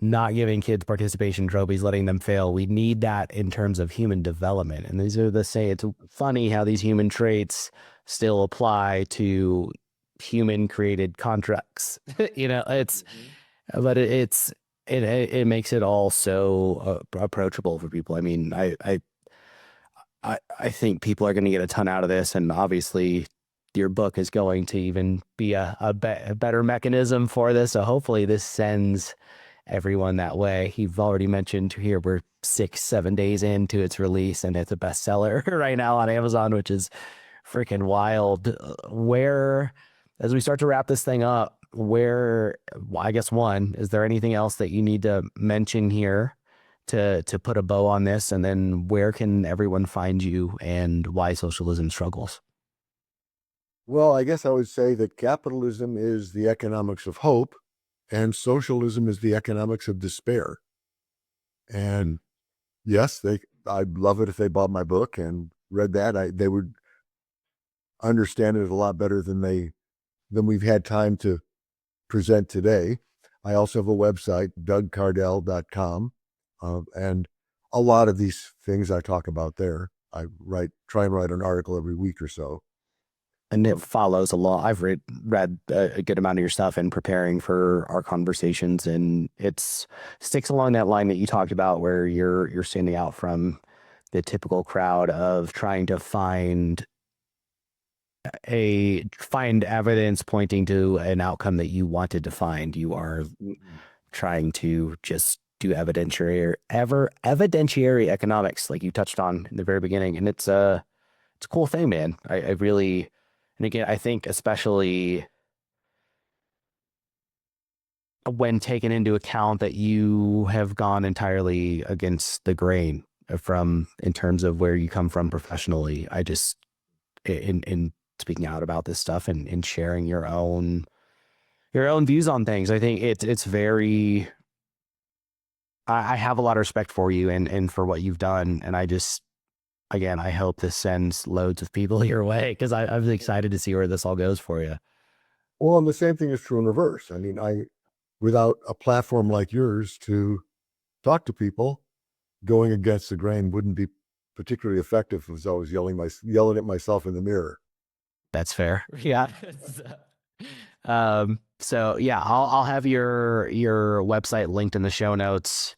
not giving kids participation trophies, letting them fail. We need that in terms of human development. And these are the say, it's funny how these human traits still apply to human created contracts. It's, but it makes it all so approachable for people. I mean, I think people are going to get a ton out of this, and obviously your book is going to even be a better mechanism for this. So hopefully this sends everyone that way. You've already mentioned here we're 6-7 days into its release, and it's a bestseller right now on Amazon, which is freaking wild. Where, as we start to wrap this thing up, where, well, I guess one, is there anything else that you need to mention here to put a bow on this? And then where can everyone find you and why socialism struggles? Well, I guess I would say that capitalism is the economics of hope and socialism is the economics of despair. And yes, I'd love it if they bought my book and read that. They would understand it a lot better than we've had time to present today. I also have a website, dougcardell.com, and a lot of these things I talk about there. I try and write an article every week or so. And it follows along. I've read a good amount of your stuff in preparing for our conversations, and it's sticks along that line that you talked about, where you're standing out from the typical crowd of trying to find evidence pointing to an outcome that you wanted to find. You are trying to just do evidentiary economics, like you touched on in the very beginning, and it's a cool thing, man. I really, and again, I think especially when taken into account that you have gone entirely against the grain from in terms of where you come from professionally. I just in speaking out about this stuff and in sharing your own views on things, I think it's very. I have a lot of respect for you and for what you've done, and I just again I hope this sends loads of people your way because I was excited to see where this all goes for you. Well, and the same thing is true in reverse. I mean, without a platform like yours to talk to people, going against the grain wouldn't be particularly effective if I was always yelling at myself in the mirror. That's fair. Yeah. So yeah, I'll have your website linked in the show notes.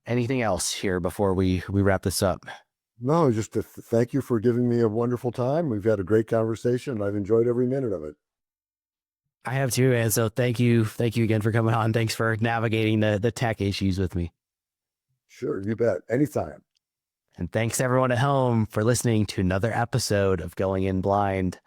Anything else here before we wrap this up? No, just to thank you for giving me a wonderful time. We've had a great conversation. And I've enjoyed every minute of it. I have too, and so thank you again for coming on. Thanks for navigating the tech issues with me. Sure, you bet. Anytime. And thanks everyone at home for listening to another episode of Going In Blind.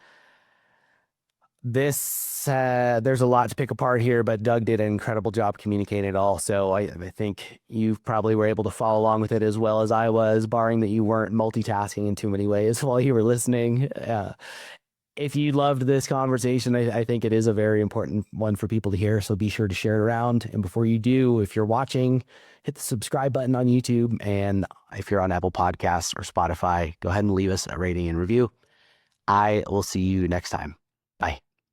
This there's a lot to pick apart here, but Doug did an incredible job communicating it all. So I think you probably were able to follow along with it as well as I was, barring that you weren't multitasking in too many ways while you were listening. If you loved this conversation, I think it is a very important one for people to hear. So be sure to share it around. And before you do, if you're watching, hit the subscribe button on YouTube. And if you're on Apple Podcasts or Spotify, go ahead and leave us a rating and review. I will see you next time.